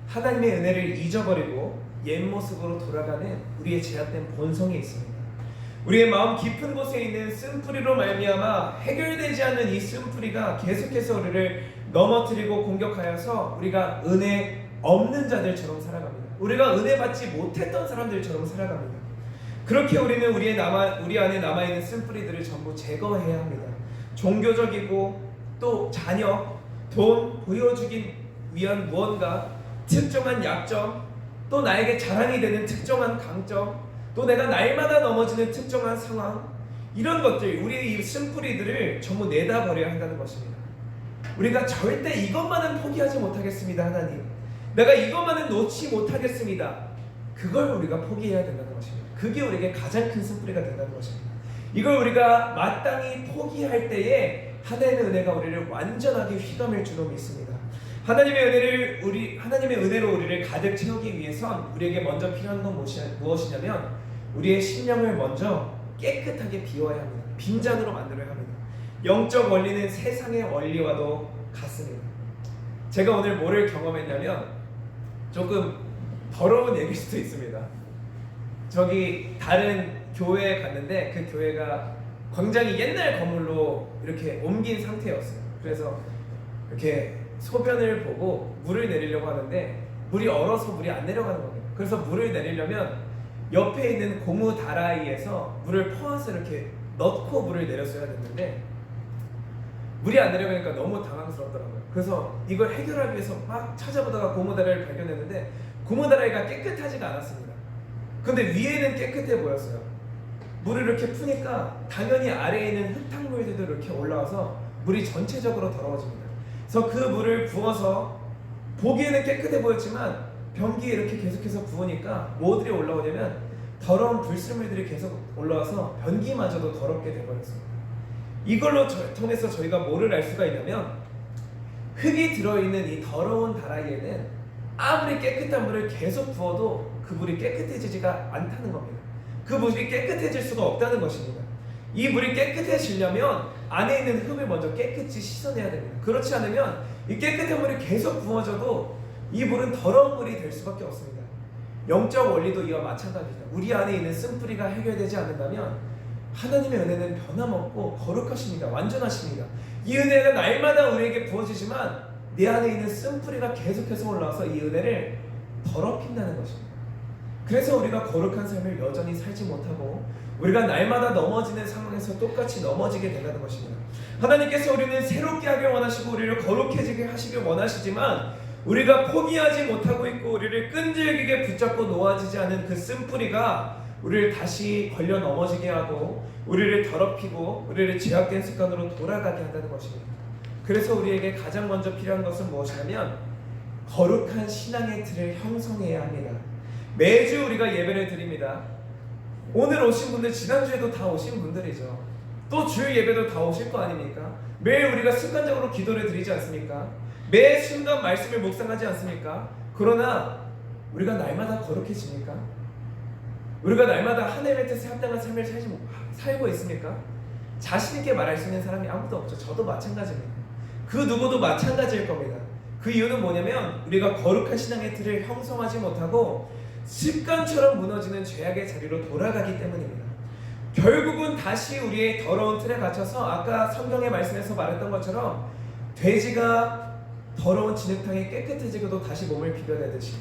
하나님의 은혜를 잊어버리고 옛 모습으로 돌아가는 우리의 제약된 본성이 있습니다. 우리의 마음 깊은 곳에 있는 쓴뿌리로 말미암아 해결되지 않는 이 쓴뿌리가 계속해서 우리를 넘어뜨리고 공격하여서 우리가 은혜 없는 자들처럼 살아갑니다. 우리가 은혜 받지 못했던 사람들처럼 살아갑니다. 그렇게 우리는 우리 안에 남아있는 쓴뿌리들을 전부 제거해야 합니다. 종교적이고 또 자녀, 돈, 보여주기 위한 무언가, 특정한 약점, 또 나에게 자랑이 되는 특정한 강점, 또 내가 날마다 넘어지는 특정한 상황, 이런 것들, 우리의 이 쓴뿌리들을 전부 내다버려야 한다는 것입니다. 우리가 절대 이것만은 포기하지 못하겠습니다. 하나님, 내가 이것만은 놓지 못하겠습니다. 그걸 우리가 포기해야 된다는 것입니다. 그게 우리에게 가장 큰 쓴뿌리가 된다는 것입니다. 이걸 우리가 마땅히 포기할 때에 하나님의 은혜가 우리를 완전하게 휘감을 줄로 믿습니다. 하나님의 은혜로 우리를 가득 채우기 위해선 우리에게 먼저 필요한 건 무엇이냐면 우리의 심령을 먼저 깨끗하게 비워야 합니다. 빈잔으로 만들어야 합니다. 영적 원리는 세상의 원리와도 같습니다. 제가 오늘 뭐를 경험했냐면 조금 더러운 얘기일 수도 있습니다. 저기 다른 교회에 갔는데 그 교회가 굉장히 옛날 건물로 이렇게 옮긴 상태였어요. 그래서 이렇게 소변을 보고 물을 내리려고 하는데 물이 얼어서 물이 안 내려가는 겁니다. 그래서 물을 내리려면 옆에 있는 고무 다라이에서 물을 퍼와서 이렇게 넣고 물을 내렸어야 됐는데 물이 안 내려가니까 너무 당황스럽더라고요. 그래서 이걸 해결하기 위해서 막 찾아보다가 고무 다라이를 발견했는데 고무 다라이가 깨끗하지가 않았습니다. 근데 위에는 깨끗해 보였어요. 물을 이렇게 푸니까 당연히 아래에 있는 흙탕물들도 이렇게 올라와서 물이 전체적으로 더러워집니다. 그래서 그 물을 부어서 보기에는 깨끗해 보였지만 변기에 이렇게 계속해서 부으니까 뭐들이 올라오냐면 더러운 불순물들이 계속 올라와서 변기마저도 더럽게 되어버렸습니다. 이걸로 통해서 저희가 뭐를 알 수가 있냐면 흙이 들어있는 이 더러운 다라이에는 아무리 깨끗한 물을 계속 부어도 그 물이 깨끗해지지가 않다는 겁니다. 그 물이 깨끗해질 수가 없다는 것입니다. 이 물이 깨끗해지려면 안에 있는 흙을 먼저 깨끗이 씻어내야 됩니다. 그렇지 않으면 이 깨끗한 물이 계속 부어져도 이 물은 더러운 물이 될 수밖에 없습니다. 영적 원리도 이와 마찬가지입니다. 우리 안에 있는 쓴뿌리가 해결되지 않는다면 하나님의 은혜는 변함없고 거룩하십니다. 완전하십니다. 이 은혜가 날마다 우리에게 부어지지만 내 안에 있는 쓴뿌리가 계속해서 올라와서 이 은혜를 더럽힌다는 것입니다. 그래서 우리가 거룩한 삶을 여전히 살지 못하고 우리가 날마다 넘어지는 상황에서 똑같이 넘어지게 된다는 것입니다. 하나님께서 우리는 새롭게 하길 원하시고 우리를 거룩해지게 하시길 원하시지만 우리가 포기하지 못하고 있고 우리를 끈질기게 붙잡고 놓아지지 않은 그 쓴뿌리가 우리를 다시 걸려 넘어지게 하고 우리를 더럽히고 우리를 죄악된 습관으로 돌아가게 한다는 것입니다. 그래서 우리에게 가장 먼저 필요한 것은 무엇이냐면 거룩한 신앙의 틀을 형성해야 합니다. 매주 우리가 예배를 드립니다. 오늘 오신 분들 지난주에도 다 오신 분들이죠. 또 주일 예배도 다 오실 거 아닙니까? 매일 우리가 습관적으로 기도를 드리지 않습니까? 매 순간 말씀을 묵상하지 않습니까? 그러나 우리가 날마다 거룩해집니까? 우리가 날마다 하나님의 뜻에 합당한 삶을 살고 있습니까? 자신 있게 말할 수 있는 사람이 아무도 없죠. 저도 마찬가지입니다. 그 누구도 마찬가지일 겁니다. 그 이유는 뭐냐면 우리가 거룩한 신앙의 틀을 형성하지 못하고 습관처럼 무너지는 죄악의 자리로 돌아가기 때문입니다. 결국은 다시 우리의 더러운 틀에 갇혀서 아까 성경의 말씀에서 말했던 것처럼 돼지가 더러운 진흙탕에 깨끗해지고도 다시 몸을 비벼내듯이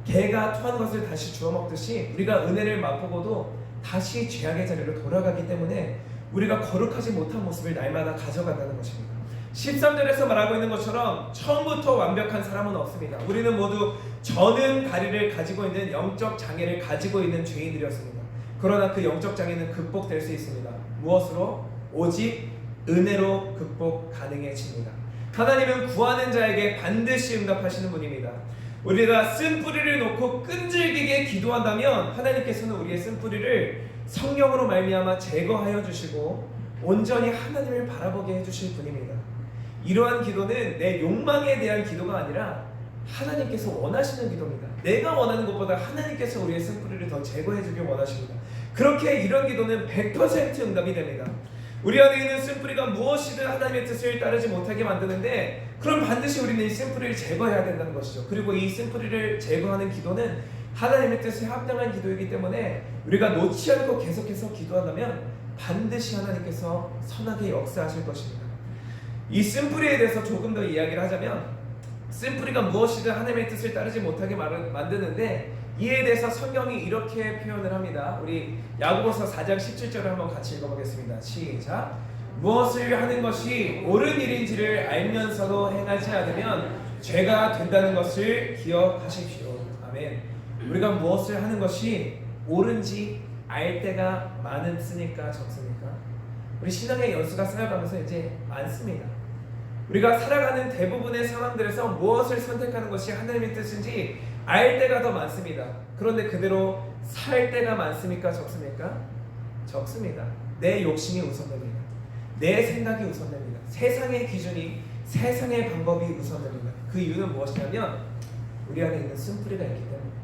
개가 토한 것을 다시 주워 먹듯이 우리가 은혜를 맛보고도 다시 죄악의 자리로 돌아가기 때문에 우리가 거룩하지 못한 모습을 날마다 가져간다는 것입니다. 13절에서 말하고 있는 것처럼 처음부터 완벽한 사람은 없습니다. 우리는 모두 저는 다리를 가지고 있는 영적 장애를 가지고 있는 죄인들이었습니다. 그러나 그 영적 장애는 극복될 수 있습니다. 무엇으로? 오직 은혜로 극복 가능해집니다. 하나님은 구하는 자에게 반드시 응답하시는 분입니다. 우리가 쓴뿌리를 놓고 끈질기게 기도한다면 하나님께서는 우리의 쓴뿌리를 성령으로 말미암아 제거하여 주시고 온전히 하나님을 바라보게 해주실 분입니다. 이러한 기도는 내 욕망에 대한 기도가 아니라 하나님께서 원하시는 기도입니다. 내가 원하는 것보다 하나님께서 우리의 쓴뿌리를 더 제거해 주길 원하십니다. 그렇게 이런 기도는 100% 응답이 됩니다. 우리 안에 있는 쓴뿌리가 무엇이든 하나님의 뜻을 따르지 못하게 만드는데 그럼 반드시 우리는 이 쓴뿌리를 제거해야 된다는 것이죠. 그리고 이 쓴뿌리를 제거하는 기도는 하나님의 뜻에 합당한 기도이기 때문에 우리가 놓지 않고 계속해서 기도한다면 반드시 하나님께서 선하게 역사하실 것입니다. 이 쓴뿌리에 대해서 조금 더 이야기를 하자면 쓴뿌리가 무엇이든 하나님의 뜻을 따르지 못하게 만드는데 이에 대해서 성경이 이렇게 표현을 합니다. 우리 야고보서 4장 17절을 한번 같이 읽어보겠습니다. 시작. 무엇을 하는 것이 옳은 일인지를 알면서도 행하지 않으면 죄가 된다는 것을 기억하십시오. 아멘. 우리가 무엇을 하는 것이 옳은지 알 때가 많습니까? 적습니까? 우리 신앙의 연수가 쌓여가면서 이제 많습니다. 우리가 살아가는 대부분의 상황들에서 무엇을 선택하는 것이 하나님의 뜻인지 알 때가 더 많습니다. 그런데 그대로 살 때가 많습니까? 적습니까? 적습니다. 내 욕심이 우선됩니다. 내 생각이 우선됩니다. 세상의 기준이, 세상의 방법이 우선됩니다. 그 이유는 무엇이냐면 우리 안에 있는 쓴뿌리가 있기 때문입니다.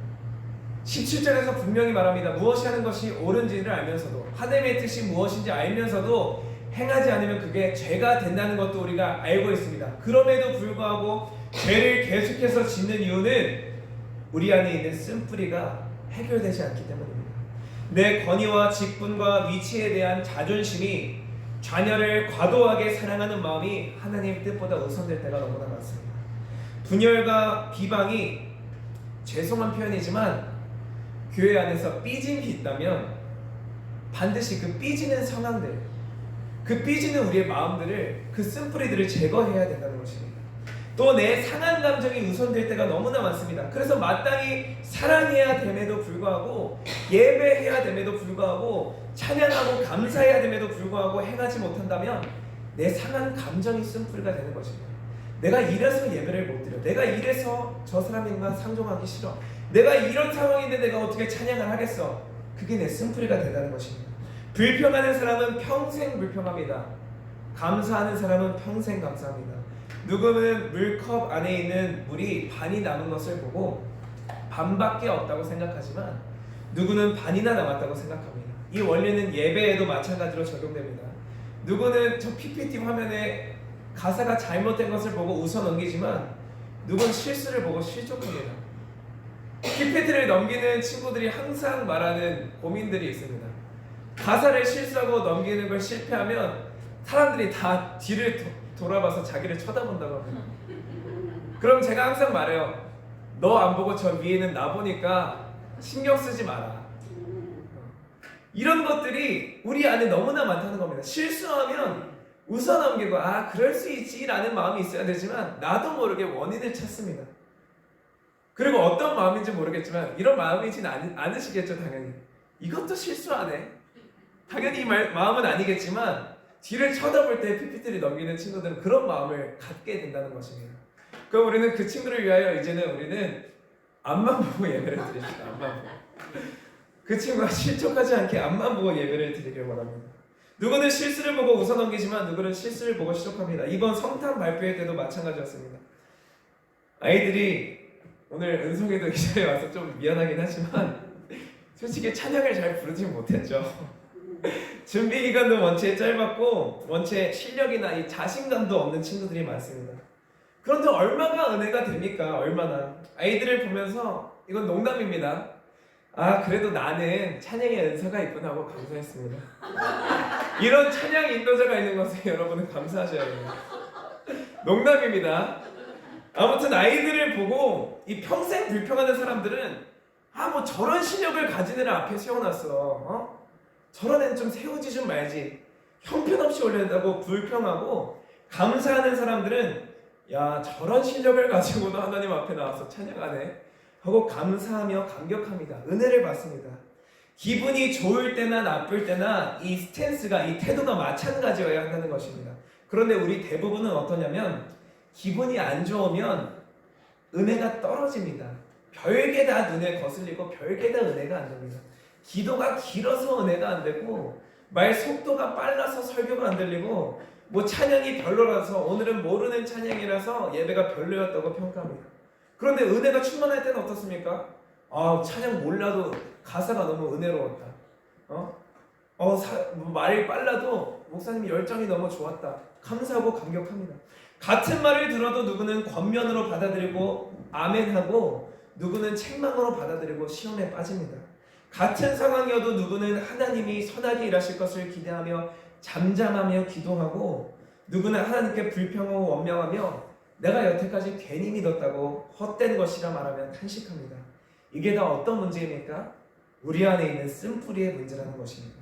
17절에서 분명히 말합니다. 무엇이 하는 것이 옳은지를 알면서도 하나님의 뜻이 무엇인지 알면서도 행하지 않으면 그게 죄가 된다는 것도 우리가 알고 있습니다. 그럼에도 불구하고 죄를 계속해서 짓는 이유는 우리 안에 있는 쓴뿌리가 해결되지 않기 때문입니다. 내 권위와 직분과 위치에 대한 자존심이 자녀를 과도하게 사랑하는 마음이 하나님 뜻보다 우선될 때가 너무나 많습니다. 분열과 비방이 죄송한 표현이지만 교회 안에서 삐짐이 있다면 반드시 그 삐지는 상황들, 그 삐지는 우리의 마음들을, 그 쓴뿌리들을 제거해야 된다는 것입니다. 또 내 상한 감정이 우선될 때가 너무나 많습니다. 그래서 마땅히 사랑해야 됨에도 불구하고 예배해야 됨에도 불구하고 찬양하고 감사해야 됨에도 불구하고 행하지 못한다면 내 상한 감정이 쓴뿌리가 되는 것입니다. 내가 이래서 예배를 못 드려. 내가 이래서 저 사람과 상종하기 싫어. 내가 이런 상황인데 내가 어떻게 찬양을 하겠어. 그게 내 쓴뿌리가 된다는 것입니다. 불평하는 사람은 평생 불평합니다. 감사하는 사람은 평생 감사합니다. 누구는 물컵 안에 있는 물이 반이 남은 것을 보고 반밖에 없다고 생각하지만 누구는 반이나 남았다고 생각합니다. 이 원리는 예배에도 마찬가지로 적용됩니다. 누구는 저 PPT 화면에 가사가 잘못된 것을 보고 웃어 넘기지만 누구는 실수를 보고 실족합니다. PPT를 넘기는 친구들이 항상 말하는 고민들이 있습니다. 가사를 실수하고 넘기는 걸 실패하면 사람들이 다 뒤를 돌아봐서 자기를 쳐다본다고 합니다. 그럼 제가 항상 말해요. 너 안 보고 저 위에는 나 보니까 신경 쓰지 마라. 이런 것들이 우리 안에 너무나 많다는 겁니다. 실수하면 웃어 넘기고 그럴 수 있지 라는 마음이 있어야 되지만 나도 모르게 원인을 찾습니다. 그리고 어떤 마음인지 모르겠지만 이런 마음이진 않으시겠죠. 당연히 이것도 실수하네. 당연히 이 마음은 아니겠지만 뒤를 쳐다볼 때 PPT를 넘기는 친구들은 그런 마음을 갖게 된다는 것입니다. 그럼 우리는 그 친구를 위하여 이제는 우리는 앞만 보고 예배를 드립시다. 앞만 보고. 그 친구가 실족하지 않게 앞만 보고 예배를 드리길 원합니다. 누구는 실수를 보고 웃어 넘기지만 누구는 실수를 보고 실족합니다. 이번 성탄 발표회 때도 마찬가지였습니다. 아이들이 오늘 은송이도 이 자리에 와서 좀 미안하긴 하지만 솔직히 찬양을 잘 부르지 못했죠. 준비 기간도 원체 짧았고 원체 실력이나 이 자신감도 없는 친구들이 많습니다. 그런데 얼마나 은혜가 됩니까? 얼마나. 아이들을 보면서 이건 농담입니다. 아 그래도 나는 찬양의 은사가 있구나 하고 감사했습니다. 이런 찬양 인도자가 있는 것에 여러분은 감사하셔야 됩니다. 농담입니다. 아무튼 아이들을 보고 이 평생 불평하는 사람들은 뭐 저런 실력을 가진 애를 앞에 세워놨어. 저런 애는 좀 세우지 좀 말지. 형편없이 올려낸다고 불평하고, 감사하는 사람들은 야 저런 실력을 가지고도 하나님 앞에 나와서 찬양하네 하고 감사하며 감격합니다. 은혜를 받습니다. 기분이 좋을 때나 나쁠 때나 이 스탠스가, 이 태도가 마찬가지여야 한다는 것입니다. 그런데 우리 대부분은 어떠냐면 기분이 안 좋으면 은혜가 떨어집니다. 별게 다 눈에 거슬리고 별게 다 은혜가 안 됩니다. 기도가 길어서 은혜가 안 되고, 말 속도가 빨라서 설교가 안 들리고, 뭐 찬양이 별로라서, 오늘은 모르는 찬양이라서 예배가 별로였다고 평가합니다. 그런데 은혜가 충만할 때는 어떻습니까? 찬양 몰라도 가사가 너무 은혜로웠다. 말이 빨라도 목사님 열정이 너무 좋았다. 감사하고 감격합니다. 같은 말을 들어도 누구는 권면으로 받아들이고 아멘하고, 누구는 책망으로 받아들이고 시험에 빠집니다. 같은 상황이어도 누구는 하나님이 선하게 일하실 것을 기대하며 잠잠하며 기도하고, 누구는 하나님께 불평하고 원망하며 내가 여태까지 괜히 믿었다고 헛된 것이라 말하며 탄식합니다. 이게 다 어떤 문제입니까? 우리 안에 있는 쓴뿌리의 문제라는 것입니다.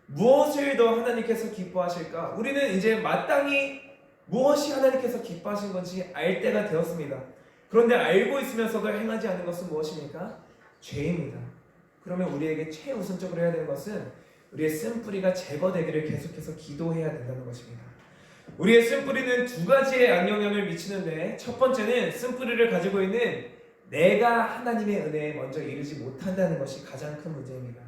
무엇을 더 하나님께서 기뻐하실까? 우리는 이제 마땅히 무엇이 하나님께서 기뻐하신 건지 알 때가 되었습니다. 그런데 알고 있으면서도 행하지 않는 것은 무엇입니까? 죄입니다. 그러면 우리에게 최우선적으로 해야 되는 것은 우리의 쓴뿌리가 제거되기를 계속해서 기도해야 된다는 것입니다. 우리의 쓴뿌리는 두 가지의 악영향을 미치는데, 첫 번째는 쓴뿌리를 가지고 있는 내가 하나님의 은혜에 먼저 이르지 못한다는 것이 가장 큰 문제입니다.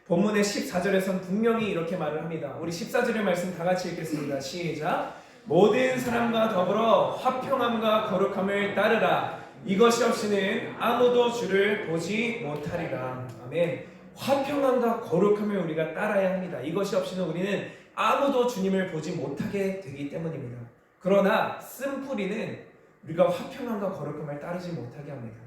본문의 14절에서는 분명히 이렇게 말을 합니다. 우리 14절의 말씀 다 같이 읽겠습니다. 시작. 모든 사람과 더불어 화평함과 거룩함을 따르라. 이것이 없이는 아무도 주를 보지 못하리라. 아멘. 화평함과 거룩함을 우리가 따라야 합니다. 이것이 없이는 우리는 아무도 주님을 보지 못하게 되기 때문입니다. 그러나 쓴뿌리는 우리가 화평함과 거룩함을 따르지 못하게 합니다.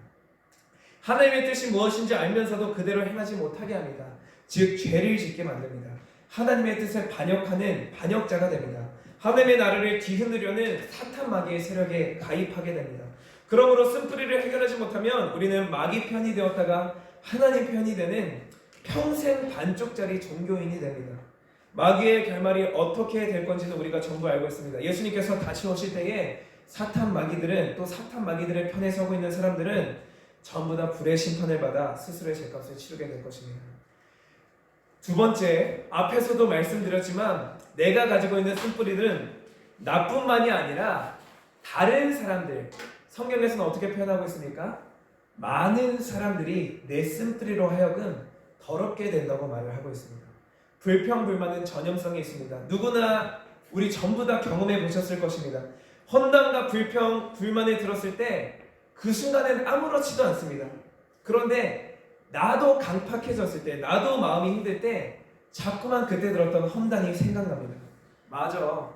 하나님의 뜻이 무엇인지 알면서도 그대로 행하지 못하게 합니다. 즉 죄를 짓게 만듭니다. 하나님의 뜻에 반역하는 반역자가 됩니다. 하나님의 나라를 뒤흔들려는 사탄 마귀의 세력에 가입하게 됩니다. 그러므로 쓴뿌리를 해결하지 못하면 우리는 마귀 편이 되었다가 하나님 편이 되는 평생 반쪽짜리 종교인이 됩니다. 마귀의 결말이 어떻게 될 건지는 우리가 전부 알고 있습니다. 예수님께서 다시 오실 때에 사탄 마귀들은, 또 사탄 마귀들의 편에 서고 있는 사람들은 전부 다 불의 심판을 받아 스스로의 죄값을 치르게 될 것입니다. 두 번째, 앞에서도 말씀드렸지만 내가 가지고 있는 쓴뿌리는 나뿐만이 아니라 다른 사람들, 성경에서는 어떻게 표현하고 있습니까? 많은 사람들이 내 쓴뿌리로 하여금 더럽게 된다고 말을 하고 있습니다. 불평불만은 전염성이 있습니다. 누구나 우리 전부 다 경험해 보셨을 것입니다. 헌담과 불평, 불만을 들었을 때 그 순간엔 아무렇지도 않습니다. 그런데 나도 강팍해졌을 때, 나도 마음이 힘들 때 자꾸만 그때 들었던 험담이 생각납니다. 맞아,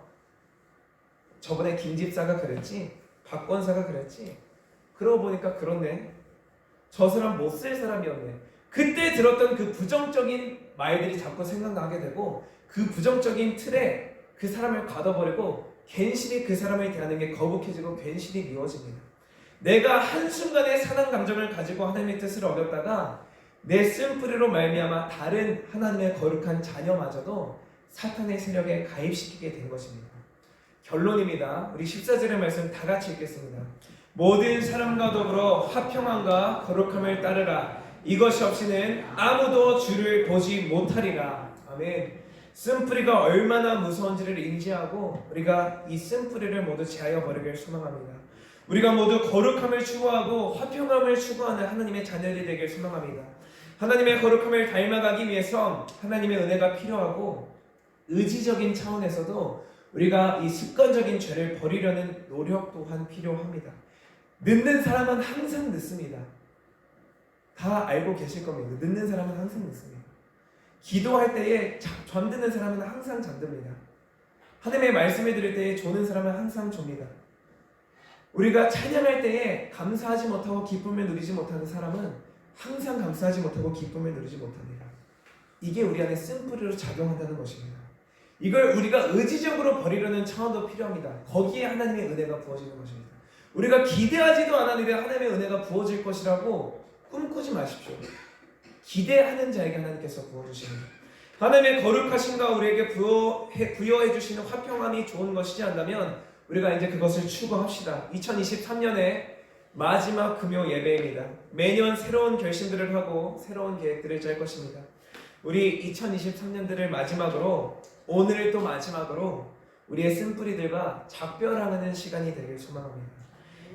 저번에 김집사가 그랬지, 박권사가 그랬지, 그러고 보니까 그렇네, 저 사람 못 쓸 사람이었네. 그때 들었던 그 부정적인 말들이 자꾸 생각나게 되고, 그 부정적인 틀에 그 사람을 가둬버리고 괜시리 그 사람을 대하는 게 거북해지고 괜시리 미워집니다. 내가 한순간에 산한 감정을 가지고 하나님의 뜻을 어겼다가 내 쓴뿌리로 말미암아 다른 하나님의 거룩한 자녀마저도 사탄의 세력에 가입시키게 된 것입니다. 결론입니다. 우리 14절의 말씀 다 같이 읽겠습니다. 모든 사람과 더불어 화평함과 거룩함을 따르라. 이것이 없이는 아무도 주를 보지 못하리라. 아멘. 쓴뿌리가 얼마나 무서운지를 인지하고 우리가 이 쓴뿌리를 모두 제하여 버리길 소망합니다. 우리가 모두 거룩함을 추구하고 화평함을 추구하는 하나님의 자녀들이 되길 소망합니다. 하나님의 거룩함을 닮아가기 위해서 하나님의 은혜가 필요하고 의지적인 차원에서도 우리가 이 습관적인 죄를 버리려는 노력 또한 필요합니다. 늦는 사람은 항상 늦습니다. 다 알고 계실 겁니다. 늦는 사람은 항상 늦습니다. 기도할 때에 잠드는 사람은 항상 잠듭니다. 하나님의 말씀을 들을 때에 조는 사람은 항상 좁니다. 우리가 찬양할 때에 감사하지 못하고 기쁨을 누리지 못하는 사람은 항상 감사하지 못하고 기쁨을 누리지 못합니다. 이게 우리 안에 쓴뿌리로 작용한다는 것입니다. 이걸 우리가 의지적으로 버리려는 차원도 필요합니다. 거기에 하나님의 은혜가 부어지는 것입니다. 우리가 기대하지도 않았는데 하나님의 은혜가 부어질 것이라고 꿈꾸지 마십시오. 기대하는 자에게 하나님께서 부어주십니다. 하나님의 거룩하심과 우리에게 부여해 주시는 화평함이 좋은 것이지 않다면 우리가 이제 그것을 추구합시다. 2023년에 마지막 금요 예배입니다. 매년 새로운 결심들을 하고 새로운 계획들을 짤 것입니다. 우리 2023년들을 마지막으로, 오늘 또 마지막으로 우리의 쓴뿌리들과 작별하는 시간이 되길 소망합니다.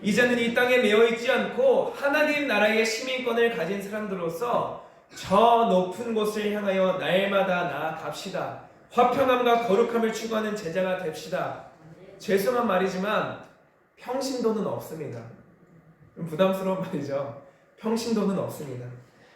이제는 이 땅에 매여있지 않고 하나님 나라의 시민권을 가진 사람들로서 저 높은 곳을 향하여 날마다 나아갑시다. 화평함과 거룩함을 추구하는 제자가 됩시다. 죄송한 말이지만 평신도는 없습니다. 부담스러운 말이죠. 평신도는 없습니다.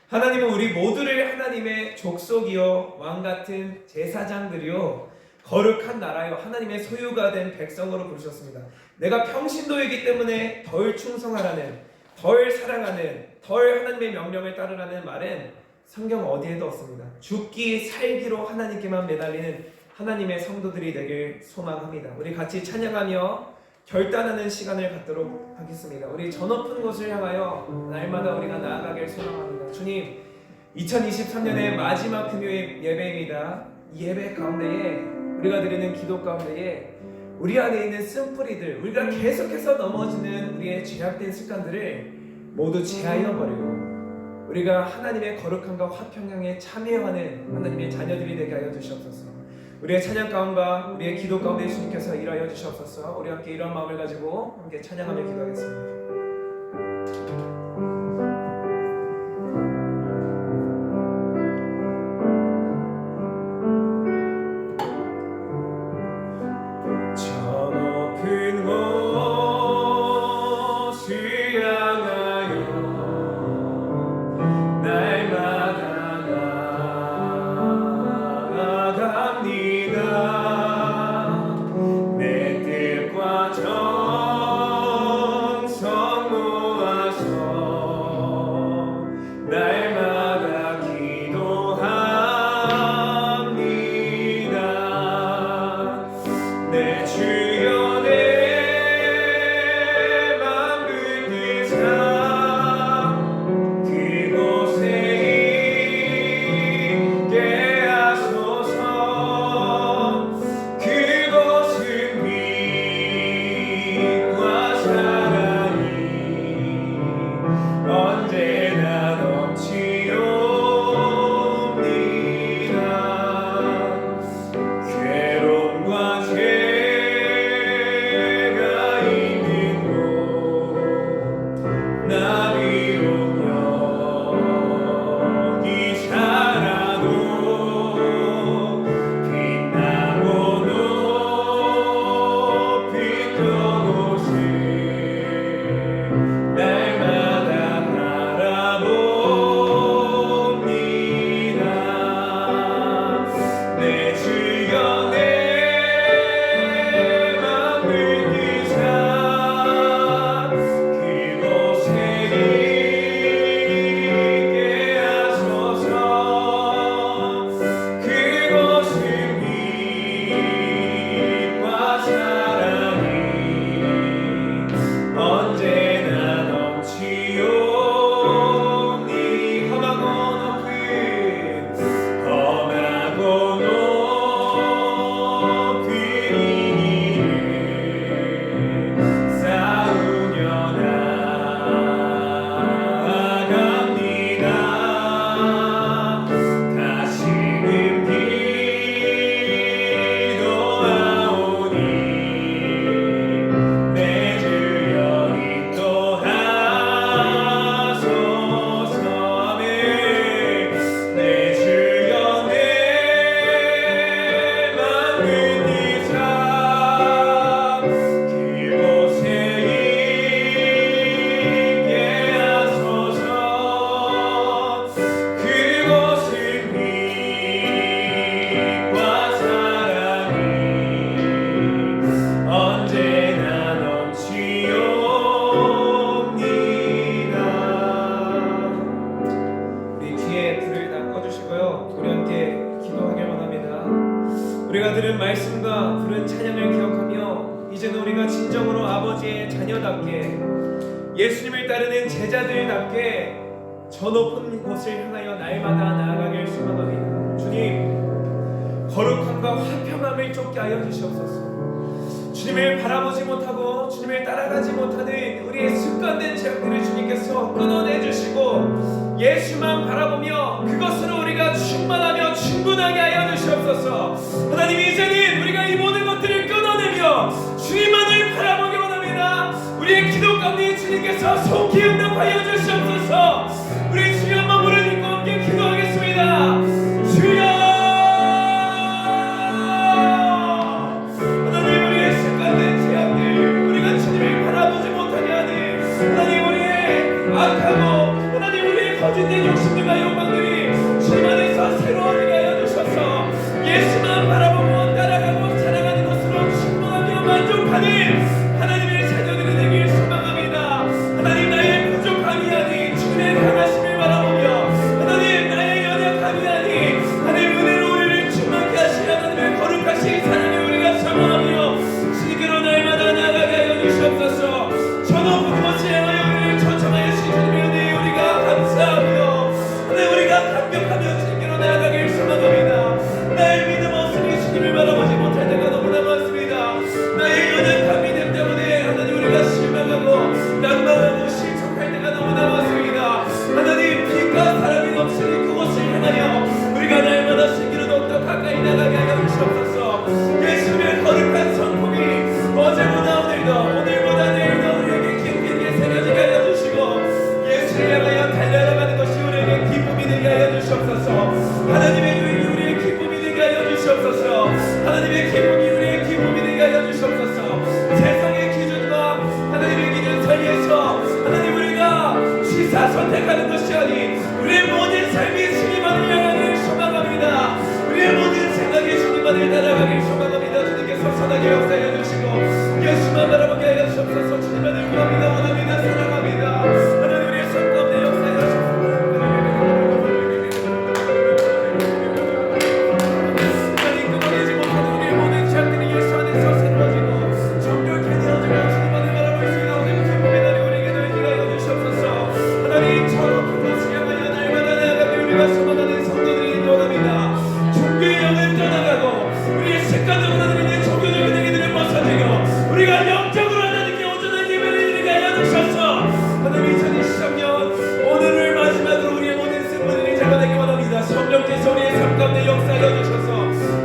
하나님은 우리 모두를 하나님의 족속이요 왕같은 제사장들이요 거룩한 나라요 하나님의 소유가 된 백성으로 부르셨습니다. 내가 평신도이기 때문에 덜 충성하라는, 덜 사랑하는, 덜 하나님의 명령을 따르라는 말은 성경 어디에도 없습니다. 죽기 살기로 하나님께만 매달리는 하나님의 성도들이 되길 소망합니다. 우리 같이 찬양하며 결단하는 시간을 갖도록 하겠습니다. 우리 저 높은 곳을 향하여 날마다 우리가 나아가길 소망합니다. 주님, 2023년의 마지막 금요일 예배입니다. 이 예배 가운데에 우리가 드리는 기도 가운데에 우리 안에 있는 쓴뿌리들, 우리가 계속해서 넘어지는 우리의 죄악된 습관들을 모두 제하여 버리고 우리가 하나님의 거룩함과 화평향에 참여하는 하나님의 자녀들이 되게 하여 주시옵소서. 우리의 찬양 가운데와 우리의 기도 가운데 주님께서 일하여 주시옵소서. 우리 함께 이런 마음을 가지고 함께 찬양하며 기도하겠습니다. 내 뜻과 정성 우리 함께 기도하길 원합니다. 우리가 들은 말씀과 부른 찬양을 기억하며 이제는 우리가 진정으로 아버지의 자녀답게 예수님을 따르는 제자들답게 저 높은 곳을 향하여 날마다 나아가길 소망합니다. 주님, 거룩함과 화평함을 쫓게 하여 주시옵소서. 주님을 바라보지 못하고 주님을 따라가지 못하는 우리의 습관된 죄악들을 주님께서 끊어내 주시고 예수만 바라보며 그것으로 우리가 충만하며 충분하게 하여 주시옵소서. 하나님, 이제는 우리가 이 모든 것들을 끊어내며 주님만을 바라보기 원합니다. 우리의 기도 가운데 주님께서 속히 응답하여 주시옵소서. 우리 주여 한번 부르짖고 함께 기도하겠습니다. 주여, 하나님, 우리의 거짓된 욕심들과 욕망들이 주님 안에서 새로워지게 하여 주셔서 예수만 바라보고 따라가고 살아가는 것으로 충분하며 만족하는 하나님의 자녀들이 되길 소망합니다. 하나님, 나의 부족함이 아닌 주님의 강하심을 바라보며 하나님, 나의 연약함이 아닌 하나님 은혜로 우리를 충만케 하시는 하나님의 거룩하신 사랑을 우리가 사모하며 주님께로 날마다 나아가게 하여 주시옵소서. 저 높은 곳을 향하여 우리를 초청하여 주님의 은혜에 우리가 감사하며 하나님, 우리가 감격하며 주님께로 나아가길 소망합니다. 나의 믿음 없으니 주님을 바라보지 못할 때가 너무나 많습니다. 나의 연약한 믿음 때문에 하나님, 우리가 실망하고 낭망하고 실족할 때가 너무나 많습니다. 하나님, 빛과 사랑이 넘치는 그곳을 향하여 우리가 날마다 신기로 더욱더 가까이 나가게 하여 주시옵소서. 예수님의 거룩한 성품이 어제보다 오늘도 오늘보다 내일도 우리에게 깊이 있게 새겨지게 하여 주시고 예수를 향하여 달려나가는 것이 우리에게 기쁨이 되게 하여 주시옵소서. 하나님의 유익이 우리의 기쁨이 되게 하여 주시옵소서. 하나님의 기쁨이 우리의 기쁨이 되게 하여 주시옵소서. 세상의 기준과 하나님의 기준 사이에서 하나님, 우리가 취사 선택하는 것이 아닌 우리의 모든 삶이 주님만을 향하길 소망합니다. 우리의 모든 생각이 주님만을 따라가길 소망합니다. 주님께서 선하게 역사하여 주시고 예수만 바라보게 하여 주시옵소서. 주님만을 구합니다. 원합니다. 사랑합니다. 하나님, 우리의 삶 가운데 역사하여 주시옵소서. 하나님, 끊어내지 못하는 우리의 모든 죄악들이 예수 안에서 새로워지고 정결케 되어지고 주님만을 바라볼 수 있는 오늘 기쁨의 날이 우리에게 너희에게 하여 주시옵소서. 하나님, 저 높은 곳을 향하여 날마다 나아가길 우리가 소망하는 성도들이 원합니다. 종교의 영을 떠나가고 우리의 습관적으로 하나님의 종교적인 행위들을 벗어지고 우리가 영적으로 하나님께 온전한 예배를 드리게 하여 주셔서 하나님, 2023년 오늘을 마지막으로 우리의 모든 승부들이 잡아내기 원합니다. 성령께서 우리의 삶 가운데 역사하여 주셔서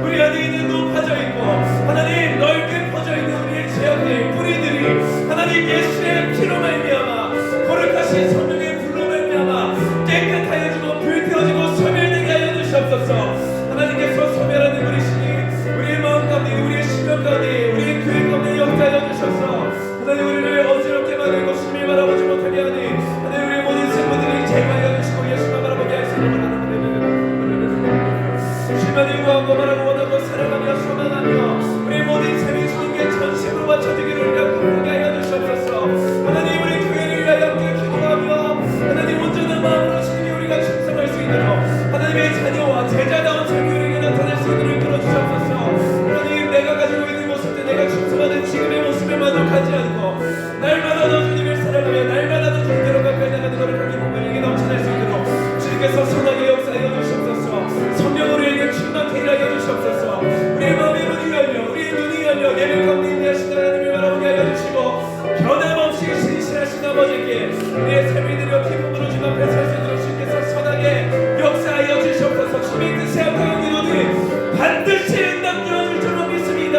우리 안에 있는 높아져 있고 하나님, 넓게 퍼져 있는 우리의 죄악들 뿌리들이 하나님, 예수의 피로 말미암아 거룩하신 성령의 불로 말미암아 깨끗하여지고 불태워지고 소멸되게 하여 주시옵소서. 하나님께서 소멸하는 우리시니 우리의 마음 가운데 우리의 심령 가운데 우리의 교회 가운데 역사하여 주셔서 하나님, 우리를 어지럽게 만들고 주님을 바라보지 못하게 하니 하나님, 우리의 모든 생물들이 제거하여 주시고 예수만 바라보게 하시옵소서. 주님만을 구하고 바라고 원하고 사랑하며 소망하며 우리의 모든 삶이 주님께 전심으로 바쳐지기를 우리가 꿈꾸게 하여 주시옵소서. 하나님, 우리 교회를 위하여 함께 기도하며 하나님, 온전한 마음으로 주님이 우리가 충성할 수 있도록 하나님의 자녀와 제자다운 삶이 우리에게 나타날 수 있도록 이끌어 주시옵소서. 하나님, 내가 가지고 있는 모습들, 내가 충성하는 지금의 모습에 만족하지 않고 날마다 더 주님을 사랑하며 날마다 더 주님께로 가까이 나가는 거룩한 기쁨 우리에게 넘쳐날 수 있도록 주님께서 선하게 역사하여 주시옵소서. 성령 우리에게 충만케 일하여 주시옵소서. 우리의 마음의 문이 열려 우리의 눈이 열려 예배 가운데 임하신 하나님을 바라보게 하여 주시고 변함없이 신실하신 아버지께 우리의 삶을 드려 기쁨으로 주님 앞에 설 수 있도록 주님께서 선하게 역사하여 주시옵소서. 주님의 뜻에 합당한 기도는 반드시 응답되어질 줄로 믿습니다.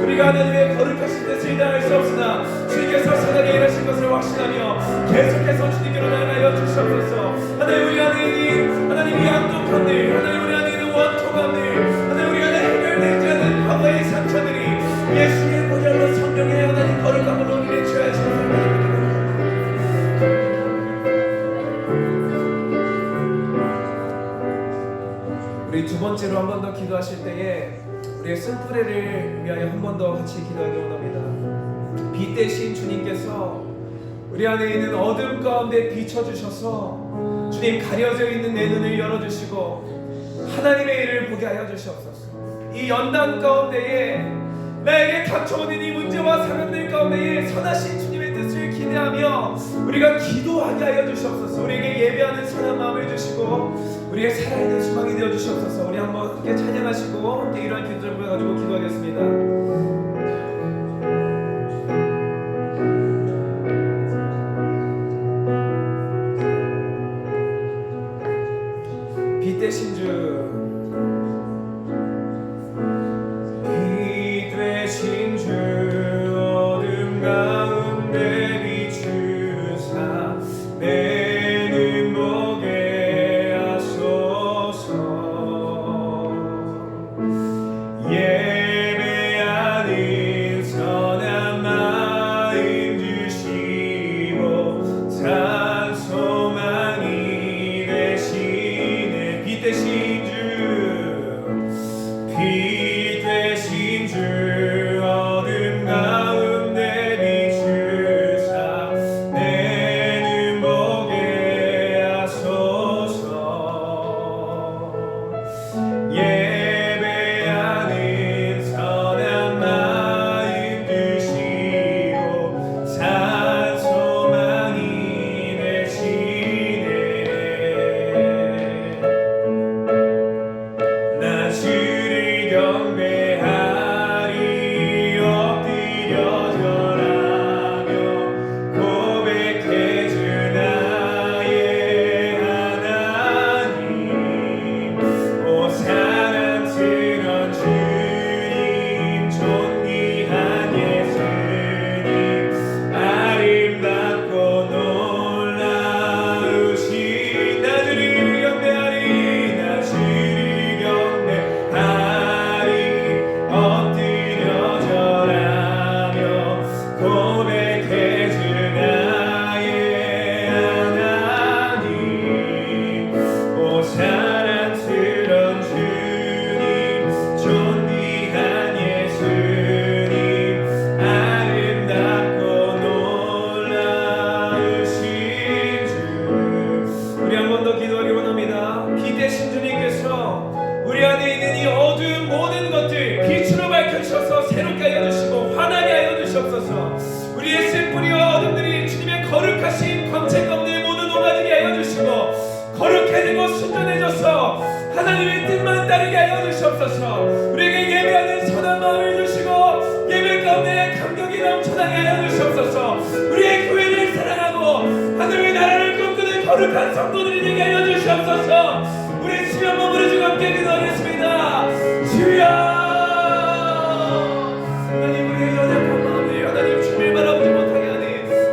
우리가 하나님의 거룩하신 뜻을 다할 수 없으나 주님께서 선하게 일하실 것을 확신하며 계속해서 주님께로 나아가여 주시옵소서. 하나님, 우리 안에 있는 하나님의 양독함들, 하나님, 우리 안에 있는 원통함들, 하나님, 우리 안에 해결되지 않은 과거의 상처들이 예수의 보혈로 성령의 하나님 거룩함으로 우리를 죄하시옵소서. 우리 두 번째로 한 번 더 기도하실 때에 우리의 쓴뿌레를 위하여 한 번 더 같이 기도하기 원합니다. 빛 대신 주님께서 우리 안에 있는 어둠 가운데 비춰주셔서 주님, 가려져 있는 내 눈을 열어주시고 하나님의 일을 보게 하여 주시옵소서. 이 연단 가운데에 나에게 닥쳐오는 이 문제와 사명들 가운데에 선하신 주님의 뜻을 기대하며 우리가 기도하게 하여 주시옵소서. 우리에게 예배하는 선한 마음을 주시고 우리의 살아있는 소망이 되어 주시옵소서. 우리 한번 함께 찬양하시고 함께 이러한 기도를 보여가지고 기도하겠습니다. 빛 대신 주, 빛 대신 주, 어둠 가운데 비추사 내 눈 보게 하소서. 예배하는 선한 마음 주시고 찬송하니 되시네. 빛 대신 주, 빛 대신 주, 어둠 가운데 비추사 내 눈 보게 하소서. 예배하는 선한 마음 주시고 찬송하니 되시네. 나 주를 경배하리 엎드려 절하며 고백해 주 나의 하나님. 오 사랑스런 주님, 존귀한 예수님, 아름답고 놀라우신 나 주를 경배하리, 나 주를 경배하리 엎드려 절하며 고백해 주 나의 하나님. 오 사랑스런 주님, 존귀한 예수님, 아름답고 놀라우신 주. 우리 한 번 더 기도하기 원합니다. 빛 대신 주님께서 우리 안에 있는 이 어두운 모든 것들 빛으로 밝혀주셔서 새롭게 하여 주시고 환하게 하여 주시옵소서. 우리의 슬픔이와 어둠들이 주님의 거룩하신 광채 가운데 모두 녹아지게 하여 주시고 거룩해지고 순전해져서 하나님의 뜻만 따르게 하여 주시옵소서. 우리에게 예배하는 선한 마음을 주시고 예배 가운데 감격이 넘쳐나게 하여 주시옵소서. 우리의 교회를 사랑하고 하늘의 나라를 꿈꾸는 거룩한 성도들이 되게 하여 주시옵소서. 우리 주여 한번 부르시고 함께 기도하겠습니다. 주여, 하나님 우리의 연약한 마음을 하나님 주님을 바라보지 못하게 하니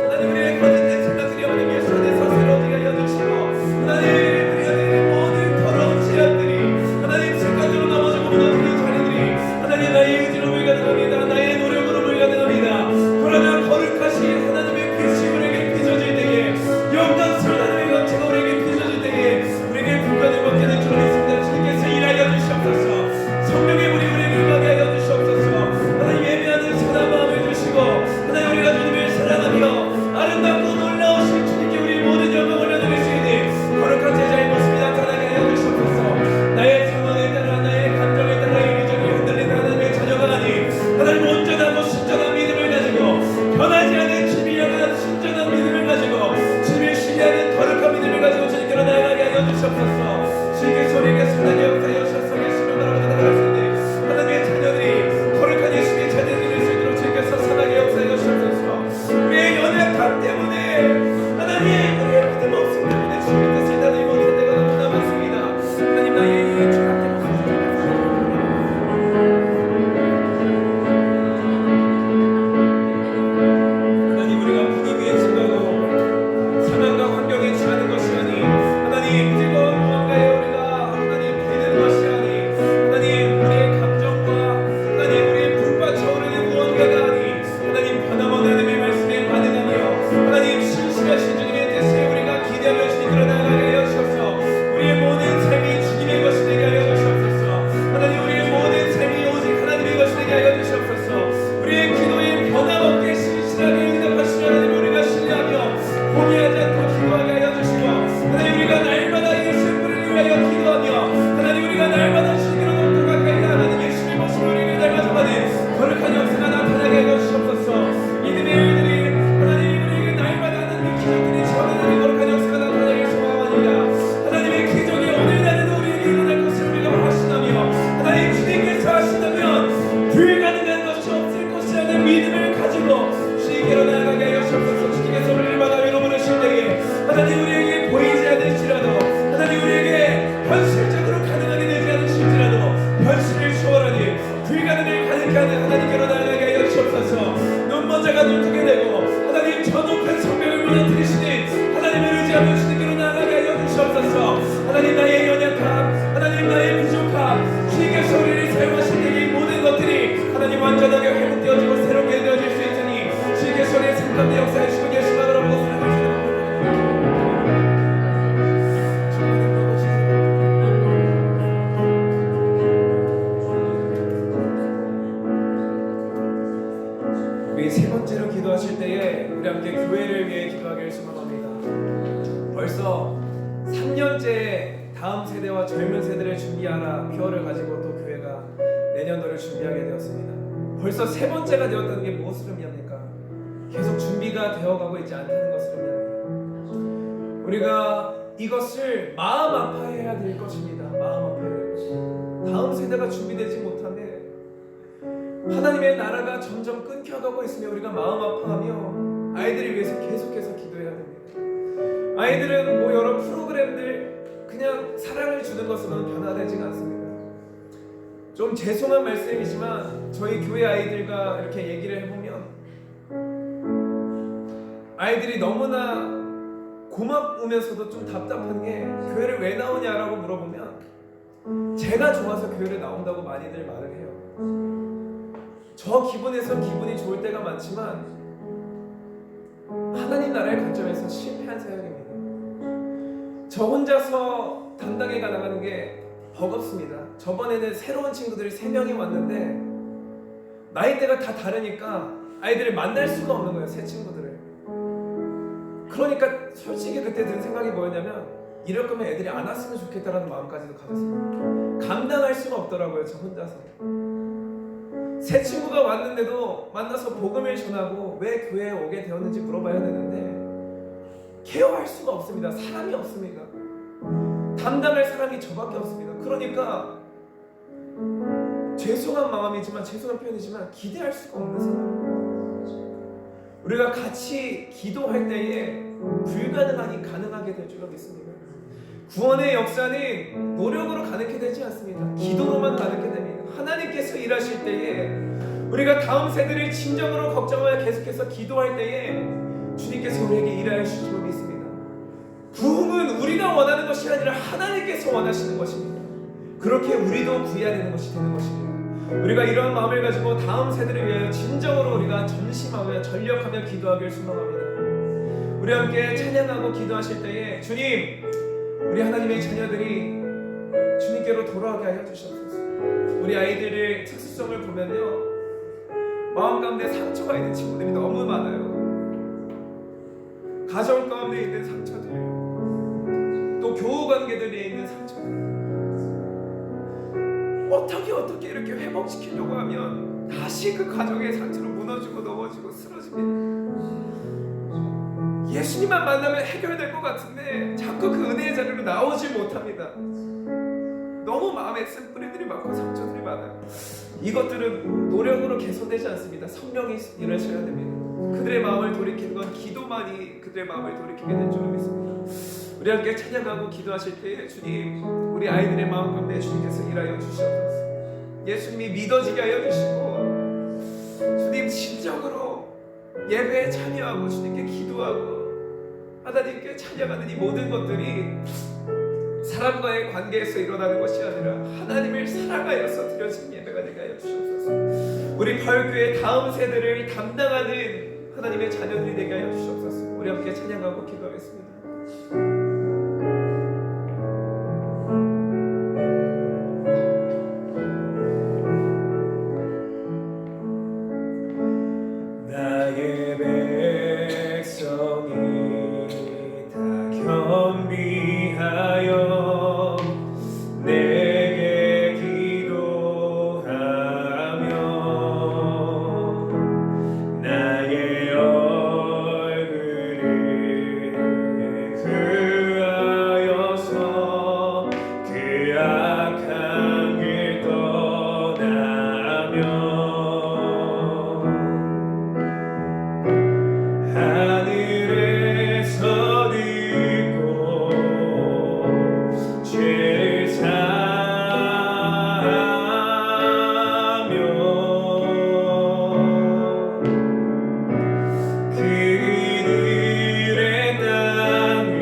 하나님 우리의 거짓된 생각들이 하나님의 손에서 새로워지게 하여 주시고 하나님 우리 안에 있는 모든 더러운 지략들이 하나님 습관으로 넘어지고 무너지는 자리들이 하나님 나의 의지로 불가능합니다. 나의 노력으로 불가능합니다. 그러나 거룩하신 하나님의 빛이 우리에게 비춰질 때에 영광스러운 하나님의 광채가 우리에게 비춰질 때에 우리에게 불가능한 줄 믿습니다. 주님께서 일하여 주시옵소서. 세대와 젊은 세대를 준비하라 표어를 가지고 또 교회가 내년도를 준비하게 되었습니다. 벌써 세 번째가 되었다는 게 무엇을 의미합니까? 계속 준비가 되어가고 있지 않다는 것을 의미합니다. 우리가 이것을 마음 아파해야 될 것입니다. 마음 아파해야 될 것입니다. 다음 세대가 준비되지 못하면 하나님의 나라가 점점 끊겨가고 있으며 우리가 마음 아파하며 아이들을 위해서 계속해서 기도해야 됩니다. 아이들은 뭐 여러 프로그램들 그냥 사랑을 주는 것으로는 변화되지가 않습니다. 좀 죄송한 말씀이지만 저희 교회 아이들과 이렇게 얘기를 해보면 아이들이 너무나 고마우면서도 좀 답답한 게 교회를 왜 나오냐라고 물어보면 제가 좋아서 교회를 나온다고 많이들 말을 해요. 저 기분에서 기분이 좋을 때가 많지만 하나님 나라의 관점에서 실패한 사역입니다. 저 혼자서 담당해 나가는 게 버겁습니다. 저번에는 새로운 친구들이 3명이 왔는데 나이대가 다 다르니까 아이들을 만날 수가 없는 거예요. 새 친구들을. 그러니까 솔직히 그때 든 생각이 뭐였냐면 이럴 거면 애들이 안 왔으면 좋겠다라는 마음까지도 가졌습니다. 감당할 수가 없더라고요. 저 혼자서. 새 친구가 왔는데도 만나서 복음을 전하고 왜 교회에 오게 되었는지 물어봐야 되는데 케어할 수가 없습니다. 사람이 없습니다. 담당할 사람이 저밖에 없습니다. 그러니까 죄송한 마음이지만 죄송한 표현이지만 기대할 수가 없는 상황. 우리가 같이 기도할 때에 불가능하니 가능하게 될 줄로 믿습니다. 구원의 역사는 노력으로 가능케 되지 않습니다. 기도로만 가능케 됩니다. 하나님께서 일하실 때에 우리가 다음 세대를 진정으로 걱정하여 계속해서 기도할 때에 주님께서 우리에게 일하여 주실 줄로 믿습니다. 부흥은 우리가 원하는 것이 아니라 하나님께서 원하시는 것입니다. 그렇게 우리도 구해야 되는 것이 되는 것입니다. 우리가 이런 마음을 가지고 다음 세대를 위하여 진정으로 우리가 전심하며 전력하며 기도하기를 소망합니다. 우리 함께 찬양하고 기도하실 때에 주님, 우리 하나님의 자녀들이 주님께로 돌아오게 하여 주시옵소서. 우리 아이들의 특수성을 보면요, 마음 가운데 상처가 있는 친구들이 너무 많아요. 가정 가운데 있는 상처들, 또 교우 관계들에 있는 상처들, 어떻게 이렇게 회복시키려고 하면 다시 그 가정의 상처로 무너지고 넘어지고 쓰러집니다. 예수님만 만나면 해결될 것 같은데 자꾸 그 은혜의 자리로 나오지 못합니다. 너무 마음에 쓴 뿌리들이 많고 상처들이 많아요. 이것들은 노력으로 개선되지 않습니다. 성령이 일하셔야 됩니다. 그들의 마음을 돌이키는 건 기도만이 그들의 마음을 돌이키게 될 줄로 믿습니다. 우리 함께 찬양하고 기도하실 때에 주님, 우리 아이들의 마음 가운데 주님께서 일하여 주시옵소서. 예수님이 믿어지게 하여 주시고 주님 진정으로 예배에 참여하고 주님께 기도하고 하나님께 찬양하는 이 모든 것들이 사람과의 관계에서 일어나는 것이 아니라 하나님을 사랑하여서 드려진 예배가 되게 하여 주시옵소서. 우리 벌교의 다음 세대를 담당하는 하나님의 자녀들이 되게 하여 주시옵소서. 우리 함께 찬양하고 기도하겠습니다. 나의 백성이 다 겸비하여 내게 기도하며 나의 얼굴을 그하여서 그 악한 길 떠나며 하늘에서 듣고 죄를 사하며 그들의 땅을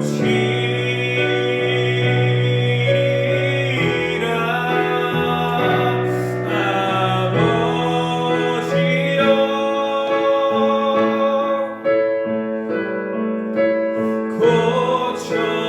고치리라. 고쳐주소서.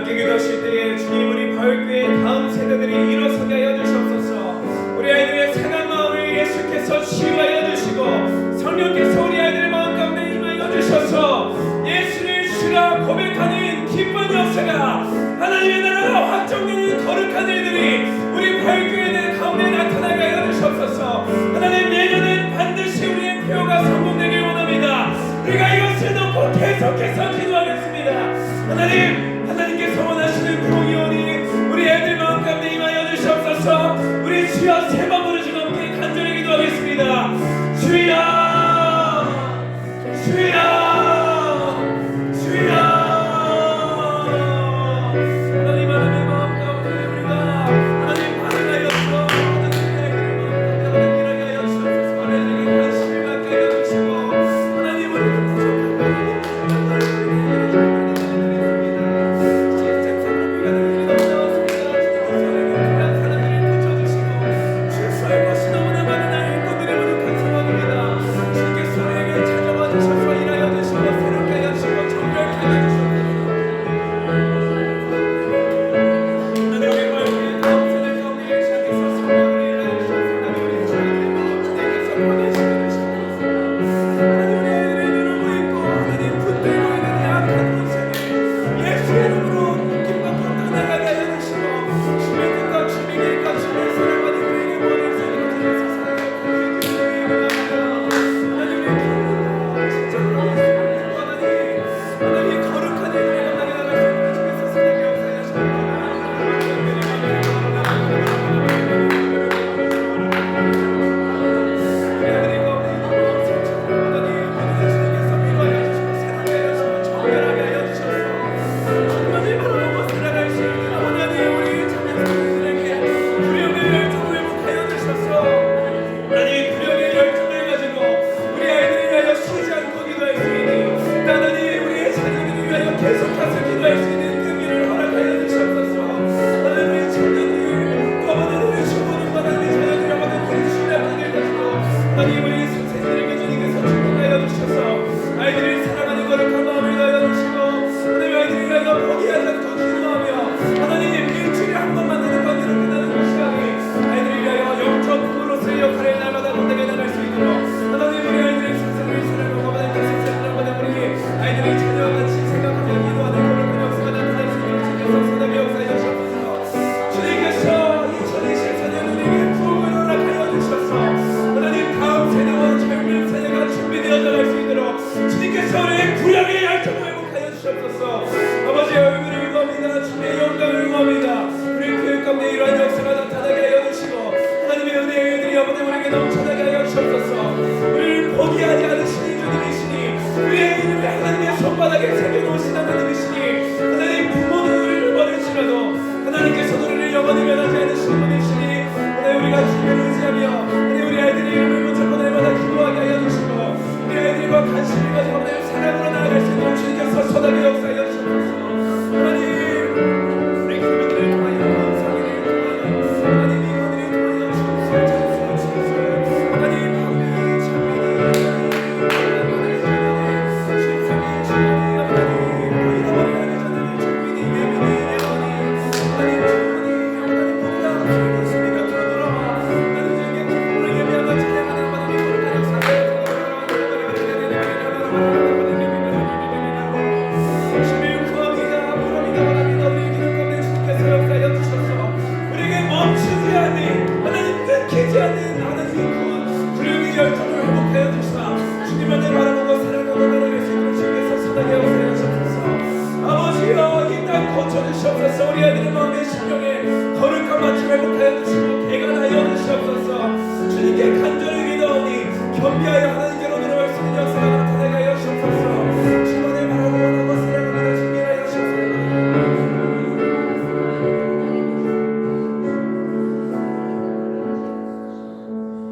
함께 기도하실 때에 주님 우리 바울교회 다음 세대들이 일어서게 하여 주시옵소서. 우리 아이들의 상한 마음을 예수께서 치유하여 주시고 성령께서 우리 아이들의 마음 가운데 임하여 주셔서 예수를 주라 고백하는 기쁜 역사가 하나님의 나라가 확정되는 거룩한 일들이 우리 바울교회들 가운데 나타나게 하여 주시옵소서. 하나님 내년은 반드시 우리의 표가 성공되길 원합니다. 우리가 이것을 놓고 계속해서 기도하겠습니다. 하나님께서 원하시는 구원이 우리 애들 마음 가운데 임하여 주시옵소서. 우리 주여 세 번 부르시고 함께 간절히 기도하겠습니다. 주여 주여 주여. 하나님 마음 가운데 우리가 하나님 반응하여서 하나님의 애들의 마음 가운데 일하게 하여 주시옵소서. 하나님에게 관심을 갖게 하여 주시고 하나님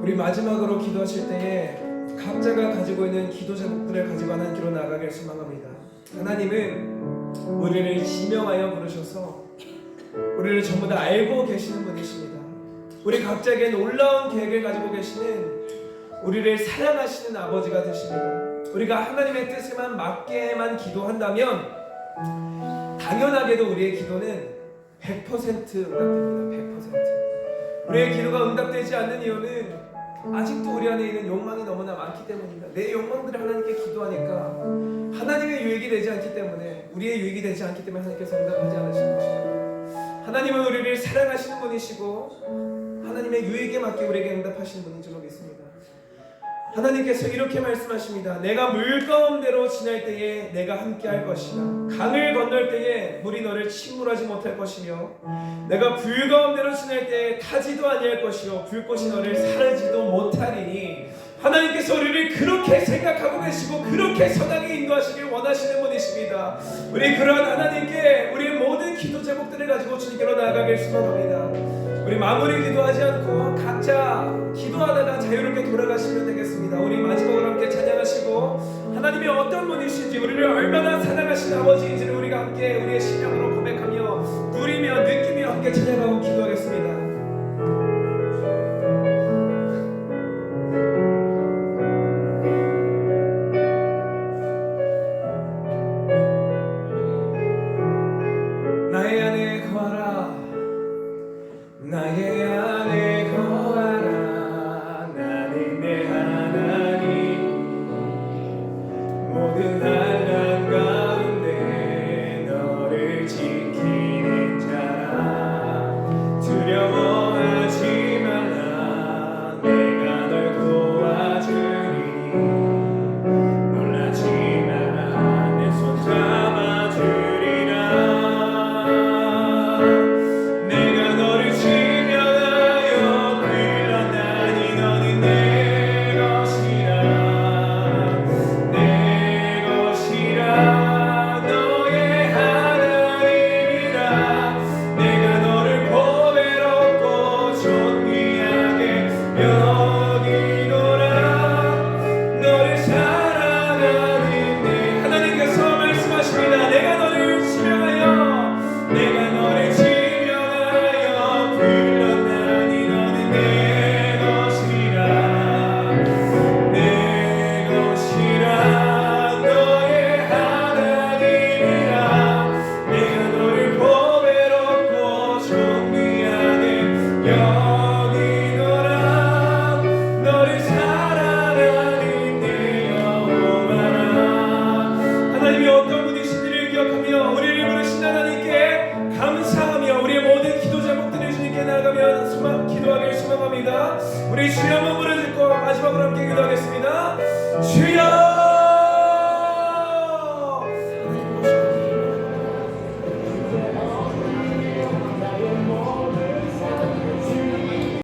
우리를 마지막으로 기도하실 때에 각자가 가지고 있는 기도 제목들을 가지고 하나님께로 나아가길 소망합니다. 하나님은 우리를 지명하여 부르셔서 우리를 전부 다 알고 계시는 분이십니다. 우리 각자에게 놀라운 계획을 가지고 계시는 우리를 사랑하시는 아버지가 되십니다. 우리가 하나님의 뜻에만 맞게만 기도한다면 당연하게도 우리의 기도는 100% 응답됩니다. 100%. 우리의 기도가 응답되지 않는 이유는 아직도 우리 안에 있는 욕망이 너무나 많기 때문입니다. 내 욕망들을 하나님께 기도하니까 하나님의 유익이 되지 않기 때문에, 우리의 유익이 되지 않기 때문에 하나님께서 응답하지 않으시는 것입니다. 하나님은 우리를 사랑하시는 분이시고 하나님의 유익에 맞게 우리에게 응답하시는 분인 줄로 믿습니다. 하나님께서 이렇게 말씀하십니다. 내가 물 가운데로 지날 때에 내가 함께 할 것이라. 강을 건널 때에 물이 너를 침몰하지 못할 것이며, 내가 불 가운데로 지날 때에 타지도 아니할 것이요 불꽃이 너를 사르지도 못하리니. 하나님께서 우리를 그렇게 생각하고 계시고 그렇게 선하게 인도하시길 원하시는 분이십니다. 우리 그러한 하나님께 우리의 모든 기도 제목들을 가지고 주님께로 나아가길 소망합니다. 우리 마무리 기도하지 않고 각자 기도하다가 자유롭게 돌아가시면 되겠습니다. 우리 마지막으로 함께 찬양하시고 하나님이 어떤 분이신지, 우리를 얼마나 사랑하시는 아버지인지를 우리가 함께 우리의 심령으로 고백하며 누리며 느끼며 함께 찬양하고 기도하겠습니다. 나의 안에 거하라, 나의 안에 거하라. 나는 내 하나님, 모든 환난 가운데 너를 지키는 자라. 두려워하지 말라, 내가 널 도와주리니. 놀라지 마라, 내 손 잡아주리라. 내가 너를 지명하여 불렀나니 너는 내 것이라. 내 것이라, 너의 하나님이라. 내가 너를 보배롭고 존귀하게 여기노라. 너를 사랑하는 내 하나님께서 말씀하십니다. 내가 너를 지명하여, 내가 너를 지명하여 불렀나니 너는 내 것이라. 내 것이라, 너의 하나님이라. 내가 너를 보배롭고 존귀하게 여기노라. 너를 사랑하는 내 여호와라. 하나님이 어떤 분이신지를 기억하며 우리를 부르신 하나님께 감사하며 우리의 모든 기도 제목들을 주님께 나아가며 기도하길 소망합니다. 우리 주여 한번 부르짖고 마지막으로 함께 기도하겠습니다. 주여